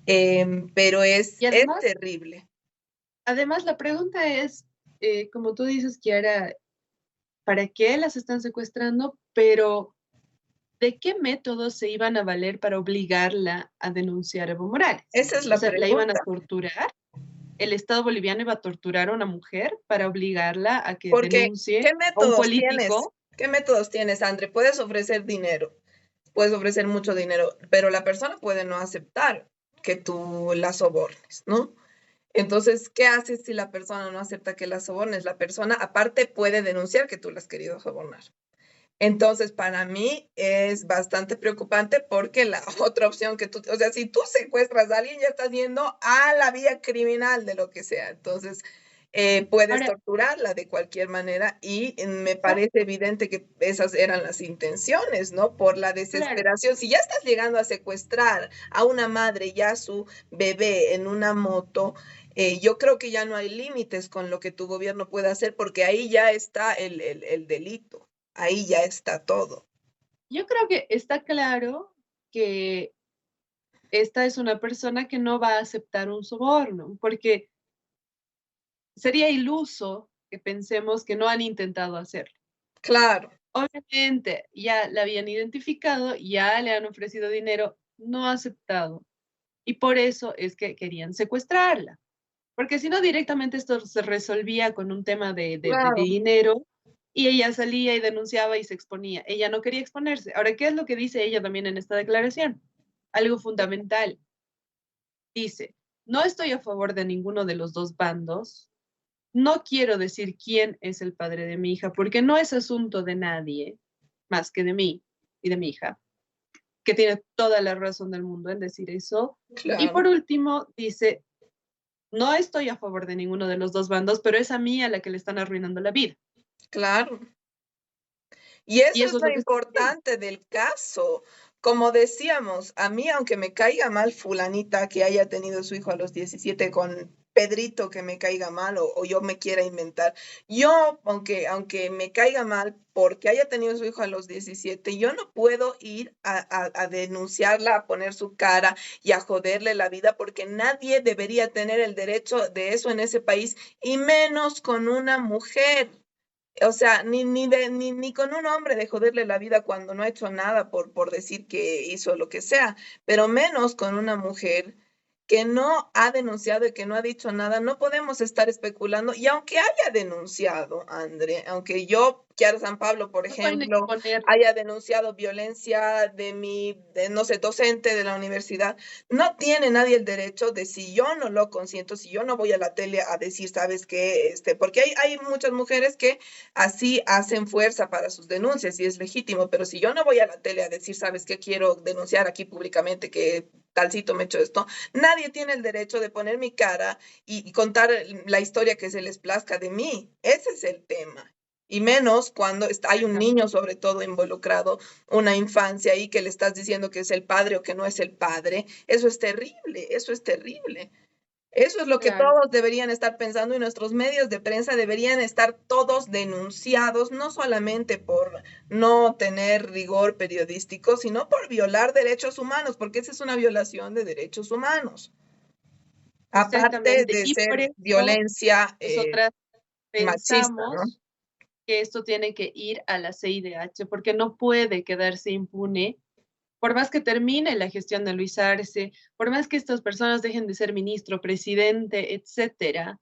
pero Y es terrible. además la pregunta es, como tú dices, Kiara, ¿para qué las están secuestrando? Pero, ¿de qué métodos se iban a valer para obligarla a denunciar a Evo Morales? Esa es O la sea, ¿la iban a pregunta. torturar? el Estado boliviano iba a torturar a una mujer para obligarla a que Porque, ¿qué denuncie a un métodos tienes? político. ¿Qué métodos tienes, André? Puedes ofrecer dinero, puedes ofrecer mucho dinero, pero la persona puede no aceptar que tú la sobornes, ¿no? Entonces, ¿qué haces si la persona no acepta que la sobornes? La persona, aparte, puede denunciar que tú la has querido sobornar. Entonces, para mí es bastante preocupante porque la otra opción que tú, o sea, si tú secuestras a alguien, ya estás yendo a la vía criminal de lo que sea. Entonces, puedes Ahora, torturarla de cualquier manera y me claro, parece evidente que esas eran las intenciones, ¿no? Por la claro, desesperación. Si ya estás llegando a secuestrar a una madre y a su bebé en una moto, yo creo que ya no hay límites con lo que tu gobierno puede hacer porque ahí ya está el delito. Ahí ya está todo. yo creo que está claro que esta es una persona que no va a aceptar un soborno, porque sería iluso que pensemos que no han intentado hacerlo. Claro, Obviamente, ya la habían identificado, ya le han ofrecido dinero, no ha aceptado. Y por eso es que querían secuestrarla. Porque si no, directamente esto se resolvía con un tema de claro, dinero y ella salía y denunciaba y se exponía. Ella no quería exponerse. Ahora, ¿qué es lo que dice ella también en esta declaración? Algo fundamental. Dice, no estoy a favor de ninguno de los dos bandos. No quiero decir quién es el padre de mi hija, porque no es asunto de nadie más que de mí y de mi hija, que tiene toda la razón del mundo en decir eso. Y claro, por último, dice, no estoy a favor de ninguno de los dos bandos, pero es a mí a la que le están arruinando la vida. claro. Y Y eso es eso es lo lo que está diciendo. importante del caso. Como decíamos, a mí, aunque me caiga mal fulanita que haya tenido su hijo a los 17 con Pedrito que me caiga mal o yo me quiera inventar, yo, aunque me caiga mal porque haya tenido su hijo a los 17, yo no puedo ir a denunciarla, a poner su cara y a joderle la vida porque nadie debería tener el derecho de eso en ese país y menos con una mujer. O sea, ni con un hombre de joderle la vida cuando no ha hecho nada por decir que hizo lo que sea, pero menos con una mujer que no ha denunciado y que no ha dicho nada, no podemos estar especulando. Y aunque haya denunciado, André, aunque yo, Kiara San Pablo, por No pueden ejemplo, exponer. haya denunciado violencia no sé, docente de la universidad, no tiene nadie el derecho de si yo no lo consiento, si yo no voy a la tele a decir, sabes qué, porque hay muchas mujeres que así hacen fuerza para sus denuncias y es legítimo, pero si yo no voy a la tele a decir, sabes qué, quiero denunciar aquí públicamente que talcito me ha hecho esto, nadie tiene el derecho de poner mi cara y contar la historia que se les plazca de mí. Ese es el tema. Y menos cuando hay un niño sobre todo involucrado, una infancia ahí que le estás diciendo que es el padre o que no es el padre. Eso es terrible, eso es terrible. Eso es lo que Claro, todos deberían estar pensando y nuestros medios de prensa deberían estar todos denunciados, no solamente por no tener rigor periodístico, sino por violar derechos humanos, porque esa es una violación de derechos humanos, aparte exactamente. de Y por ser eso violencia nosotras machista, ¿no? pensamos que esto tiene que ir a la CIDH, porque no puede quedarse impune por más que termine la gestión de Luis Arce, por más que estas personas dejen de ser ministro, presidente, etcétera,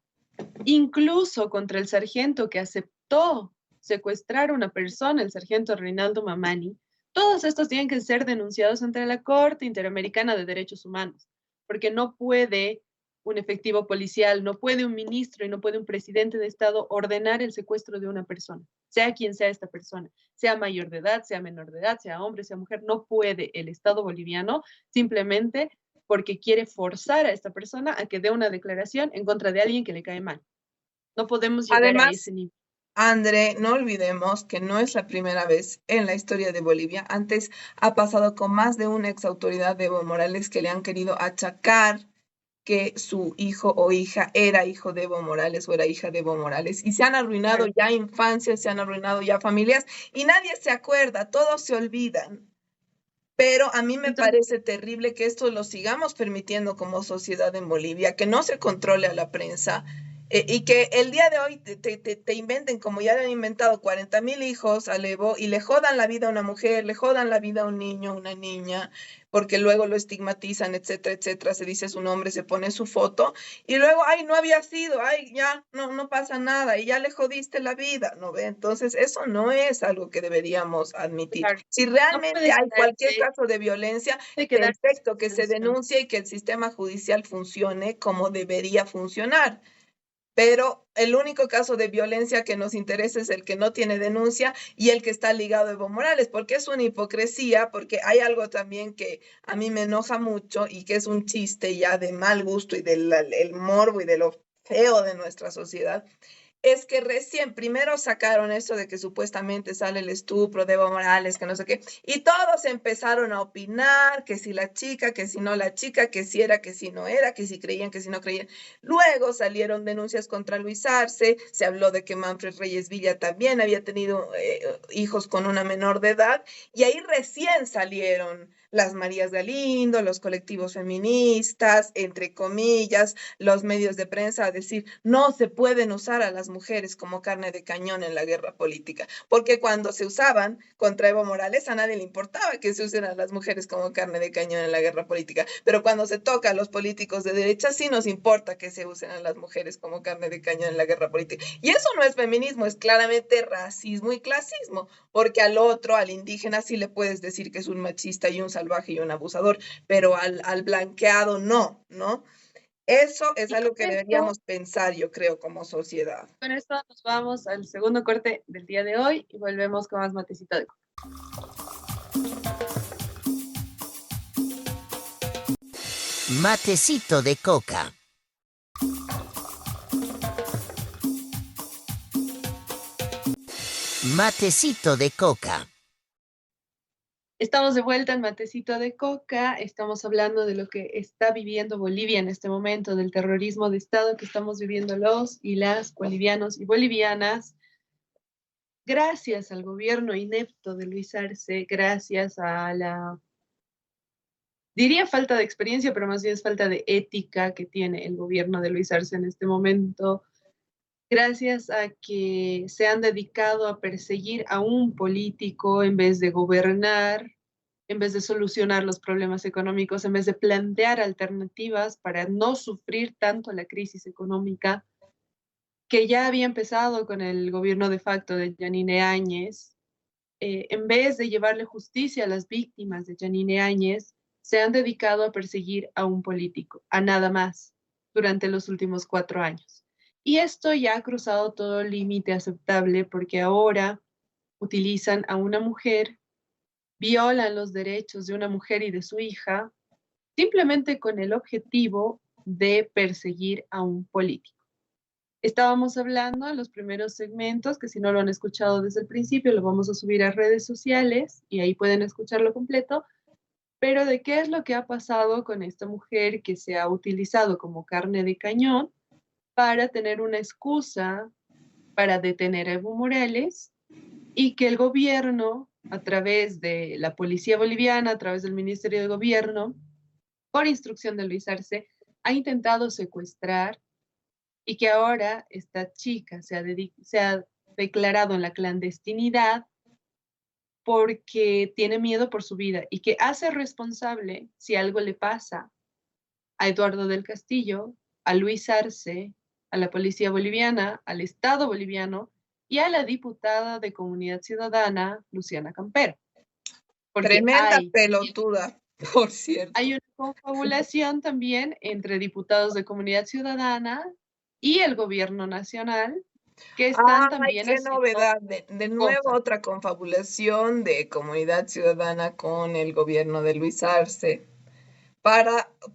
incluso contra el sargento que aceptó secuestrar a una persona, el sargento Reinaldo Mamani, todos estos tienen que ser denunciados ante la Corte Interamericana de Derechos Humanos, porque no puede un efectivo policial, no puede un ministro y no puede un presidente de Estado ordenar el secuestro de una persona, sea quien sea esta persona, sea mayor de edad, sea menor de edad, sea hombre, sea mujer, no puede el Estado boliviano simplemente porque quiere forzar a esta persona a que dé una declaración en contra de alguien que le cae mal. No podemos llegar a ese Además, nivel. André, no olvidemos que no es la primera vez en la historia de Bolivia. Antes ha pasado con más de una ex autoridad de Evo Morales que le han querido achacar que su hijo o hija era hijo de Evo Morales o era hija de Evo Morales. Y se han arruinado Claro, ya infancias, se han arruinado ya familias y nadie se acuerda, todos se olvidan. Pero a mí me entonces, parece terrible que esto lo sigamos permitiendo como sociedad en Bolivia, que no se controle a la prensa Y que el día de hoy te inventen, como ya le han inventado 40.000 hijos al Evo, y le jodan la vida a una mujer, le jodan la vida a un niño, una niña, porque luego lo estigmatizan, etcétera, etcétera, se dice su nombre, se pone su foto, y luego, ay, no había sido, ay, ya, no pasa nada, y ya le jodiste la vida, ¿no ve? Entonces, eso no es algo que deberíamos admitir. Claro, Si no realmente puede hay cualquier quedarse, caso de violencia, puede quedarse perfecto, que en se suspenso. denuncie y que el sistema judicial funcione como debería funcionar. Pero el único caso de violencia que nos interesa es el que no tiene denuncia y el que está ligado a Evo Morales, porque es una hipocresía, porque hay algo también que a mí me enoja mucho y que es un chiste ya de mal gusto y del el morbo y de lo feo de nuestra sociedad, es que recién primero sacaron eso de que supuestamente sale el estupro de Evo Morales, que no sé qué, y todos empezaron a opinar, que si la chica, que si no la chica, que si era, que si no era, que si creían, que si no creían. Luego salieron denuncias contra Luis Arce, se habló de que Manfred Reyes Villa también había tenido hijos con una menor de edad, y ahí recién salieron las Marías Galindo, los colectivos feministas, entre comillas, los medios de prensa a decir, no se pueden usar a las mujeres como carne de cañón en la guerra política, porque cuando se usaban contra Evo Morales a nadie le importaba que se usen a las mujeres como carne de cañón en la guerra política, pero cuando se toca a los políticos de derecha sí nos importa que se usen a las mujeres como carne de cañón en la guerra política. Y eso no es feminismo, es claramente racismo y clasismo, porque al otro, al indígena, sí le puedes decir que es un machista y un salvaje y un abusador, pero al blanqueado no, ¿no? Eso es Y algo que deberíamos pensar, yo creo, como sociedad. con esto nos vamos al segundo corte del día de hoy y volvemos con más matecito de coca. Matecito de coca. Matecito de coca. Estamos de vuelta en Matecito de Coca, estamos hablando de lo que está viviendo Bolivia en este momento, del terrorismo de Estado que estamos viviendo los y las bolivianos y bolivianas, gracias al gobierno inepto de Luis Arce, gracias a la, diría falta de experiencia, pero más bien es falta de ética que tiene el gobierno de Luis Arce en este momento, gracias a que se han dedicado a perseguir a un político en vez de gobernar, en vez de solucionar los problemas económicos, en vez de plantear alternativas para no sufrir tanto la crisis económica que ya había empezado con el gobierno de facto de Yanine Áñez, en vez de llevarle justicia a las víctimas de Yanine Áñez, se han dedicado a perseguir a un político, a nada más, durante los últimos 4 años. Y esto ya ha cruzado todo límite aceptable porque ahora utilizan a una mujer, violan los derechos de una mujer y de su hija, simplemente con el objetivo de perseguir a un político. Estábamos hablando en los primeros segmentos, que si no lo han escuchado desde el principio, lo vamos a subir a redes sociales y ahí pueden escucharlo completo, pero de qué es lo que ha pasado con esta mujer que se ha utilizado como carne de cañón para tener una excusa para detener a Evo Morales y que el gobierno, a través de la policía boliviana, a través del Ministerio de Gobierno, por instrucción de Luis Arce, ha intentado secuestrar y que ahora esta chica se ha declarado en la clandestinidad porque tiene miedo por su vida y que hace responsable si algo le pasa a Eduardo del Castillo, a Luis Arce, a la policía boliviana, al Estado boliviano y a la diputada de Comunidad Ciudadana, Luciana Campero. Porque Tremenda pelotuda, por cierto. hay una confabulación también entre diputados de Comunidad Ciudadana y el gobierno nacional que están Ay, también qué haciendo novedad. De nuevo cosas. otra confabulación de Comunidad Ciudadana con el gobierno de Luis Arce.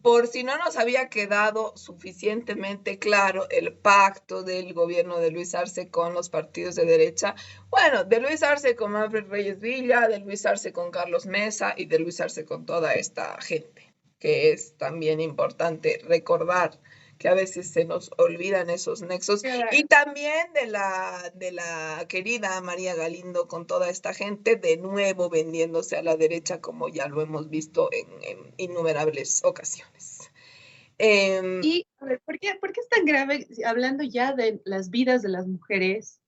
Por si no nos había quedado suficientemente claro el pacto del gobierno de Luis Arce con los partidos de derecha, bueno, de Luis Arce con Manfred Reyes Villa, de Luis Arce con Carlos Mesa y de Luis Arce con toda esta gente, que es también importante recordar que a veces se nos olvidan esos nexos, y Claro. también de la querida María Galindo con toda esta gente, de nuevo vendiéndose a la derecha como ya lo hemos visto en innumerables ocasiones. Y, a ver, por qué es tan grave, hablando ya de las vidas de las mujeres,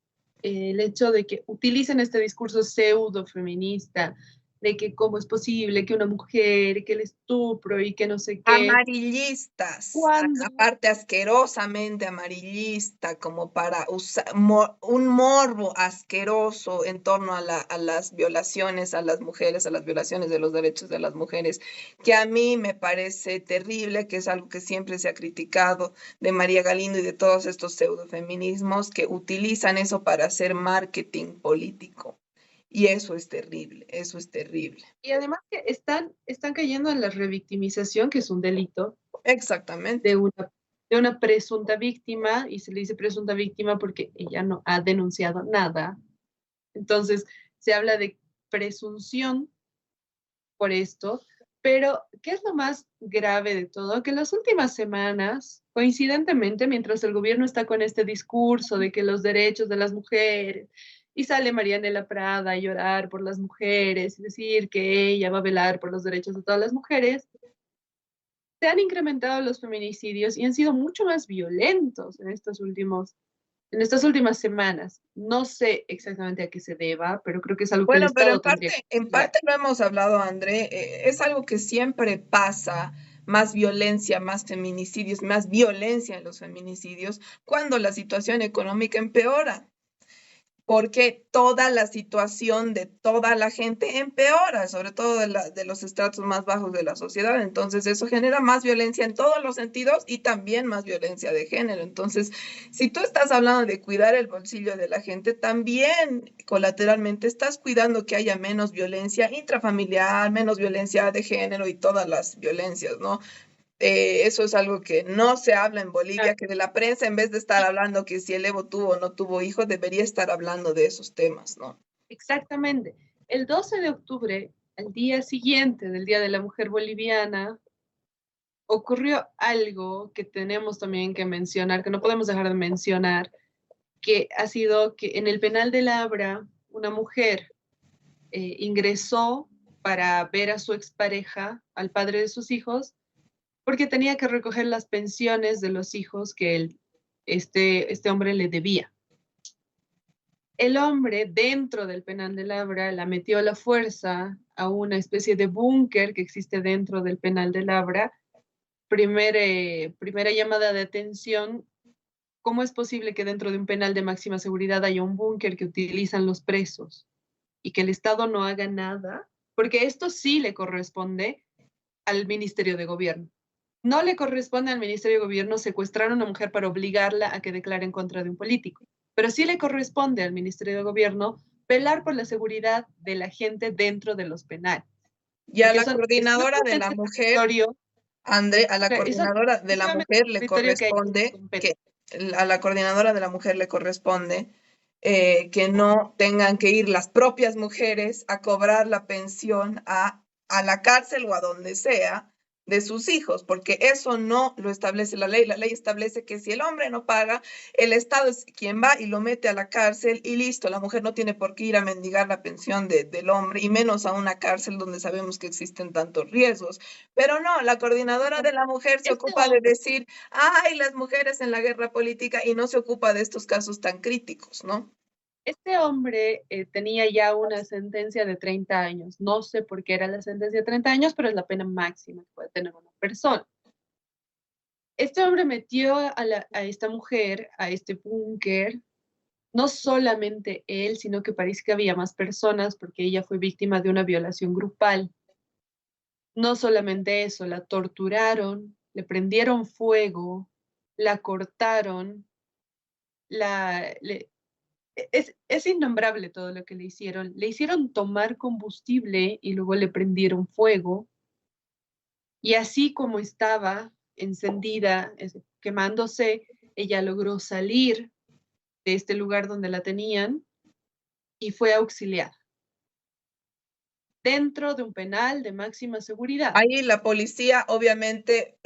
el hecho de que utilicen este discurso pseudo feminista, de que cómo es posible que una mujer, que el estupro y que no sé qué, Amarillistas, cuando aparte asquerosamente amarillista, como para usar un morbo asqueroso en torno a las violaciones a las mujeres, a las violaciones de los derechos de las mujeres, que a mí me parece terrible, que es algo que siempre se ha criticado de María Galindo y de todos estos pseudofeminismos que utilizan eso para hacer marketing político. Y eso es terrible, eso es terrible. y además que están cayendo en la revictimización, que es un delito Exactamente. de una presunta víctima, y se le dice presunta víctima porque ella no ha denunciado nada. Entonces, se habla de presunción por esto, pero ¿qué es lo más grave de todo? Que en las últimas semanas, coincidentemente, mientras el gobierno está con este discurso de que los derechos de las mujeres, y sale Marianela Prada a llorar por las mujeres y decir que ella va a velar por los derechos de todas las mujeres, se han incrementado los feminicidios y han sido mucho más violentos en estas últimas semanas. No sé exactamente a qué se deba, pero creo que es algo que el Bueno, pero Estado tendría que en investigar. parte lo hemos hablado, André, es algo que siempre pasa, más violencia, más feminicidios, más violencia en los feminicidios, cuando la situación económica empeora, porque toda la situación de toda la gente empeora, sobre todo de los estratos más bajos de la sociedad. Entonces, eso genera más violencia en todos los sentidos y también más violencia de género. Entonces, si tú estás hablando de cuidar el bolsillo de la gente, también colateralmente estás cuidando que haya menos violencia intrafamiliar, menos violencia de género y todas las violencias, ¿no? Eso es algo que no se habla en Bolivia, que de la prensa, en vez de estar hablando que si el Evo tuvo o no tuvo hijos, debería estar hablando de esos temas, ¿no? Exactamente. El 12 de octubre, al día siguiente del Día de la Mujer Boliviana, ocurrió algo que tenemos también que mencionar, que no podemos dejar de mencionar, que ha sido que en el penal de Labra, una mujer ingresó para ver a su expareja, al padre de sus hijos, porque tenía que recoger las pensiones de los hijos que este hombre le debía. El hombre dentro del penal de Labra la metió a la fuerza a una especie de búnker que existe dentro del penal de Labra. Primera llamada de atención, ¿cómo es posible que dentro de un penal de máxima seguridad haya un búnker que utilizan los presos y que el Estado no haga nada? Porque esto sí le corresponde al Ministerio de Gobierno. No le corresponde al Ministerio de Gobierno secuestrar a una mujer para obligarla a que declare en contra de un político, pero sí le corresponde al Ministerio de Gobierno velar por la seguridad de la gente dentro de los penales, Y a porque la son coordinadora de la exclusivamente mujer, territorio, André, a la son coordinadora de la exclusivamente mujer le territorio que a ella le corresponde compete. que a la coordinadora de la mujer le corresponde que no tengan que ir las propias mujeres a cobrar la pensión a la cárcel o a donde sea de sus hijos, porque eso no lo establece la ley. La ley establece que si el hombre no paga, el Estado es quien va y lo mete a la cárcel y listo, la mujer no tiene por qué ir a mendigar la pensión del hombre y menos a una cárcel donde sabemos que existen tantos riesgos. Pero no, la coordinadora de la mujer se Este ocupa de hombre, decir, ay, las mujeres en la guerra política y no se ocupa de estos casos tan críticos, ¿no? este hombre tenía ya una sentencia de 30 años. No sé por qué era la sentencia de 30 años, pero es la pena máxima que puede tener una persona. Este hombre metió a esta mujer a este búnker, no solamente él, sino que parece que había más personas porque ella fue víctima de una violación grupal. No solamente eso, la torturaron, le prendieron fuego, la cortaron, la, le- es innombrable todo lo que le hicieron. Le hicieron tomar combustible y luego le prendieron fuego. Y así como estaba encendida, quemándose, ella logró salir de este lugar donde la tenían y fue auxiliada dentro de un penal de máxima seguridad. Ahí la policía obviamente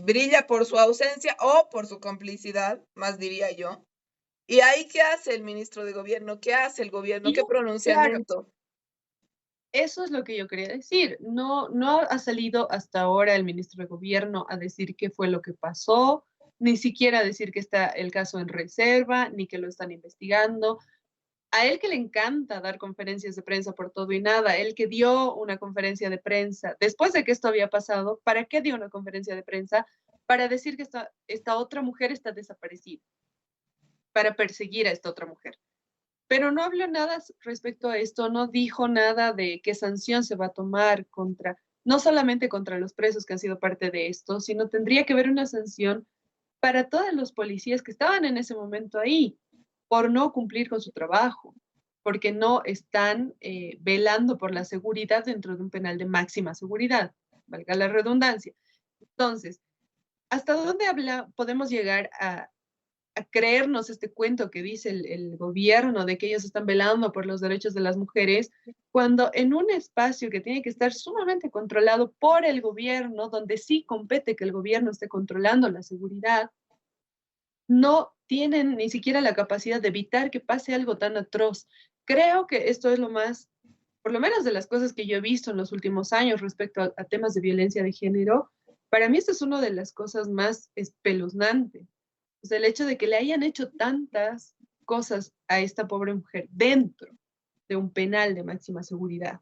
brilla por su ausencia o por su complicidad, más diría yo. ¿Y ahí qué hace el ministro de gobierno? ¿Qué hace el gobierno? ¿Qué Y claro, pronunciamiento? Eso es lo que yo quería decir. No, no ha salido hasta ahora el ministro de Gobierno a decir qué fue lo que pasó, ni siquiera a decir que está el caso en reserva, ni que lo están investigando. A él que le encanta dar conferencias de prensa por todo y nada, él que dio una conferencia de prensa después de que esto había pasado, ¿para qué dio una conferencia de prensa? Para decir que esta otra mujer está desaparecida, para perseguir a esta otra mujer. Pero no habló nada respecto a esto, no dijo nada de qué sanción se va a tomar contra, no solamente contra los presos que han sido parte de esto, sino tendría que haber una sanción para todos los policías que estaban en ese momento ahí por no cumplir con su trabajo, porque no están velando por la seguridad dentro de un penal de máxima seguridad, valga la redundancia. Entonces, ¿hasta dónde podemos llegar a creernos este cuento que dice el gobierno de que ellos están velando por los derechos de las mujeres, cuando en un espacio que tiene que estar sumamente controlado por el gobierno, donde sí compete que el gobierno esté controlando la seguridad, no tienen ni siquiera la capacidad de evitar que pase algo tan atroz? Creo que esto es lo más, por lo menos de las cosas que yo he visto en los últimos años respecto a temas de violencia de género, para mí esto es una de las cosas más espeluznantes. O sea, el hecho de que le hayan hecho tantas cosas a esta pobre mujer dentro de un penal de máxima seguridad.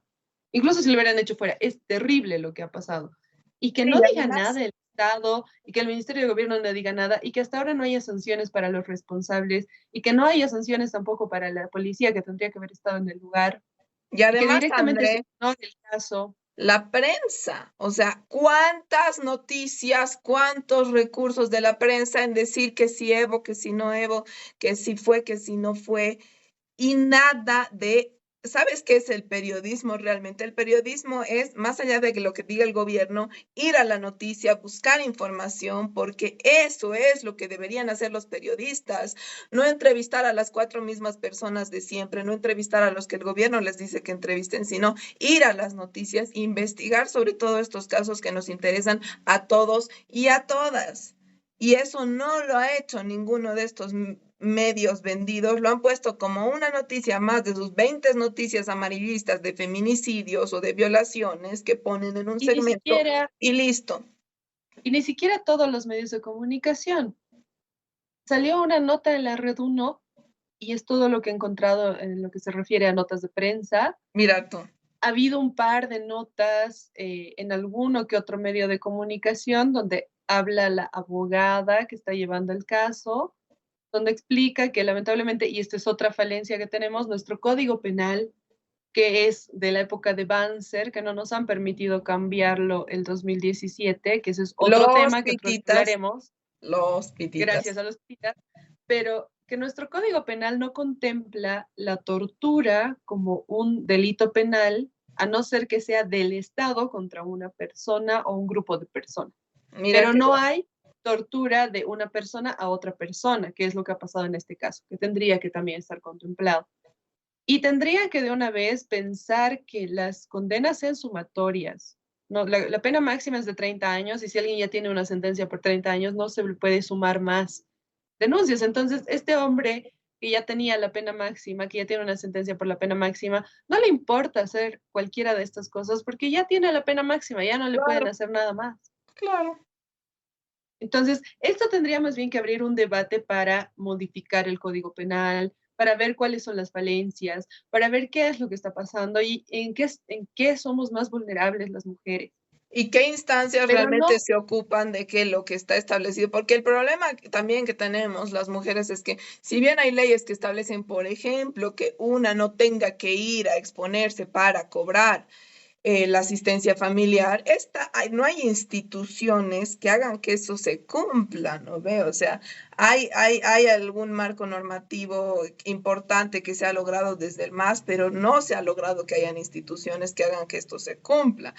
Incluso si lo hubieran hecho fuera, es terrible lo que ha pasado. Y que Sí, no diga además, nada el Estado, y que el Ministerio de Gobierno no diga nada, y que hasta ahora no haya sanciones para los responsables, y que no haya sanciones tampoco para la policía que tendría que haber estado en el lugar, y y que además, directamente se André, ignore el caso. la prensa, o sea, cuántas noticias, cuántos recursos de la prensa en decir que si Evo, que si no Evo, que si fue, que si no fue, y nada de, ¿sabes qué es el periodismo realmente? El periodismo es, más allá de lo que diga el gobierno, ir a la noticia, buscar información, porque eso es lo que deberían hacer los periodistas, no entrevistar a las cuatro mismas personas de siempre, no entrevistar a los que el gobierno les dice que entrevisten, sino ir a las noticias, investigar sobre todos estos casos que nos interesan a todos y a todas. Y eso no lo ha hecho ninguno de estos medios vendidos, lo han puesto como una noticia más de sus 20 noticias amarillistas de feminicidios o de violaciones que ponen en un Y ni segmento siquiera, y listo. y ni siquiera todos los medios de comunicación. Salió una nota en la Red Uno y es todo lo que he encontrado en lo que se refiere a notas de prensa. Mira tú. Ha habido un par de notas en alguno que otro medio de comunicación donde habla la abogada que está llevando el caso, donde explica que lamentablemente, y esta es otra falencia que tenemos, nuestro código penal, que es de la época de Banzer, que no nos han permitido cambiarlo el 2017, que ese es otro Los tema que otro día pititas, hablaremos, los pititas. gracias a los pititas, pero que nuestro código penal no contempla la tortura como un delito penal, a no ser que sea del Estado contra una persona o un grupo de personas. Mira Pero que no hay tortura de una persona a otra persona, que es lo que ha pasado en este caso, que tendría que también estar contemplado. Y tendría que de una vez pensar que las condenas sean sumatorias. No, la pena máxima es de 30 años y si alguien ya tiene una sentencia por 30 años no se le puede sumar más denuncias. Entonces, este hombre que ya tenía la pena máxima, que ya tiene una sentencia por la pena máxima, no le importa hacer cualquiera de estas cosas porque ya tiene la pena máxima, ya no le pueden claro, hacer nada más. claro. Entonces, esto tendría más bien que abrir un debate para modificar el Código Penal, para ver cuáles son las falencias, para ver qué es lo que está pasando y en qué somos más vulnerables las mujeres. ¿Y qué instancias Pero realmente no, se ocupan de que lo que está establecido? Porque el problema también que tenemos las mujeres es que si bien hay leyes que establecen, por ejemplo, que una no tenga que ir a exponerse para cobrar la asistencia familiar, no hay instituciones que hagan que eso se cumpla, ¿no ve? O sea, hay algún marco normativo importante que se ha logrado desde el MAS, pero no se ha logrado que hayan instituciones que hagan que esto se cumpla.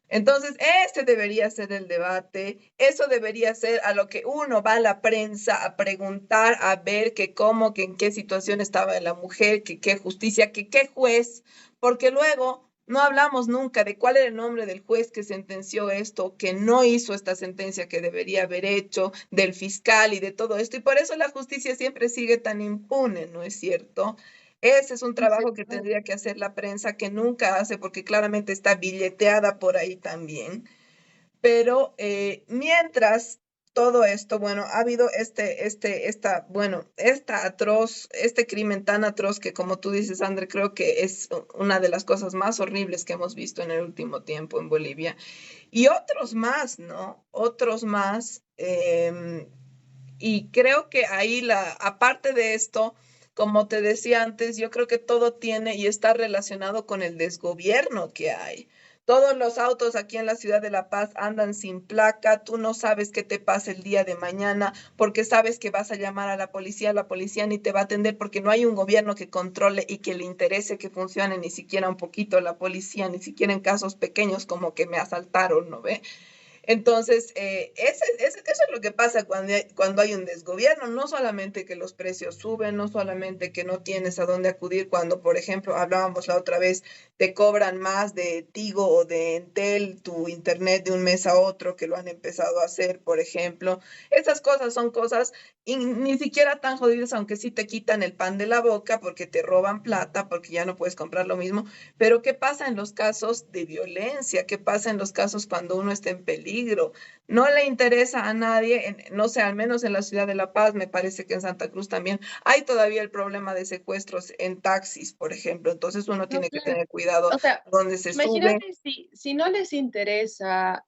Entonces, este debería ser el debate, eso debería ser a lo que uno va a la prensa a preguntar, a ver que cómo, que en qué situación estaba la mujer, que qué justicia, que qué juez, porque luego no hablamos nunca de cuál era el nombre del juez que sentenció esto, que no hizo esta sentencia que debería haber hecho, del fiscal y de todo esto, y por eso la justicia siempre sigue tan impune, ¿no es cierto? Ese es un Sí, trabajo que tendría que hacer la prensa, que nunca hace, porque claramente está billeteada por ahí también. Pero mientras todo esto, bueno, ha habido este crimen tan atroz que, como tú dices, André, creo que es una de las cosas más horribles que hemos visto en el último tiempo en Bolivia. Y otros más, ¿no? Otros más. Y creo que ahí, aparte de esto, como te decía antes, yo creo que todo tiene y está relacionado con el desgobierno que hay. Todos los autos aquí en la ciudad de La Paz andan sin placa, tú no sabes qué te pasa el día de mañana porque sabes que vas a llamar a la policía ni te va a atender porque no hay un gobierno que controle y que le interese que funcione ni siquiera un poquito la policía, ni siquiera en casos pequeños como que me asaltaron, ¿no ve? Entonces, eso es lo que pasa cuando hay un desgobierno, no solamente que los precios suben, no solamente que no tienes a dónde acudir cuando, por ejemplo, hablábamos la otra vvez, te cobran más de Tigo o de Entel tu internet de un mes a otro, que lo han empezado a hacer, por ejemplo. Esas cosas son cosas y ni siquiera tan jodidas, aunque sí te quitan el pan de la boca porque te roban plata, porque ya no puedes comprar lo mismo. Pero ¿qué pasa en los casos de violencia? ¿Qué pasa en los casos cuando uno está en peligro? No le interesa a nadie, no sé, al menos en la ciudad de La Paz, me parece que en Santa Cruz también hay todavía el problema de secuestros en taxis, por ejemplo. Entonces uno no, tiene que claro. tener cuidado O sea, dónde se sube. imagínate si no les interesa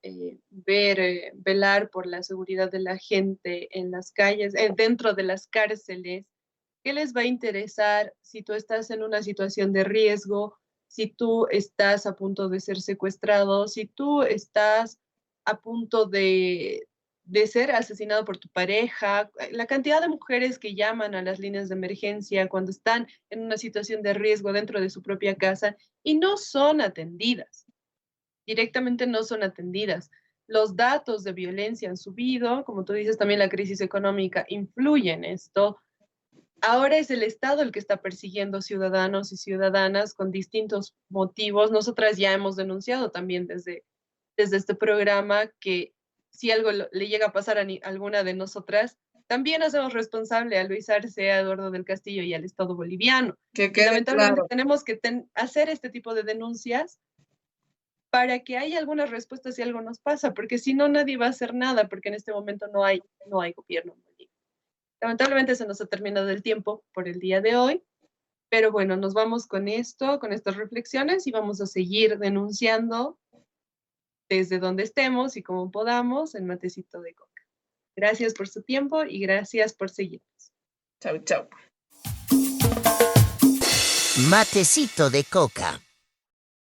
velar por la seguridad de la gente en las calles, dentro de las cárceles, ¿qué les va a interesar si tú estás en una situación de riesgo, si tú estás a punto de ser secuestrado, si tú estás a punto de ser asesinado por tu pareja? La cantidad de mujeres que llaman a las líneas de emergencia cuando están en una situación de riesgo dentro de su propia casa y no son atendidas, directamente no son atendidas. Los datos de violencia han subido, como tú dices, también la crisis económica influye en esto. Ahora es el Estado el que está persiguiendo ciudadanos y ciudadanas con distintos motivos. Nosotras ya hemos denunciado también desde este programa que si algo le llega a pasar a alguna de nosotras, también hacemos responsable a Luis Arce, a Eduardo del Castillo y al Estado boliviano. Que Y quede lamentablemente claro. tenemos que hacer este tipo de denuncias para que haya alguna respuesta si algo nos pasa, porque si no nadie va a hacer nada, porque en este momento no hay gobierno en Bolivia. Lamentablemente se nos ha terminado el tiempo por el día de hoy, pero bueno, nos vamos con esto, con estas reflexiones y vamos a seguir denunciando desde donde estemos y como podamos en Matecito de Coca. Gracias por su tiempo y gracias por seguirnos. Chau, chau. Matecito de Coca.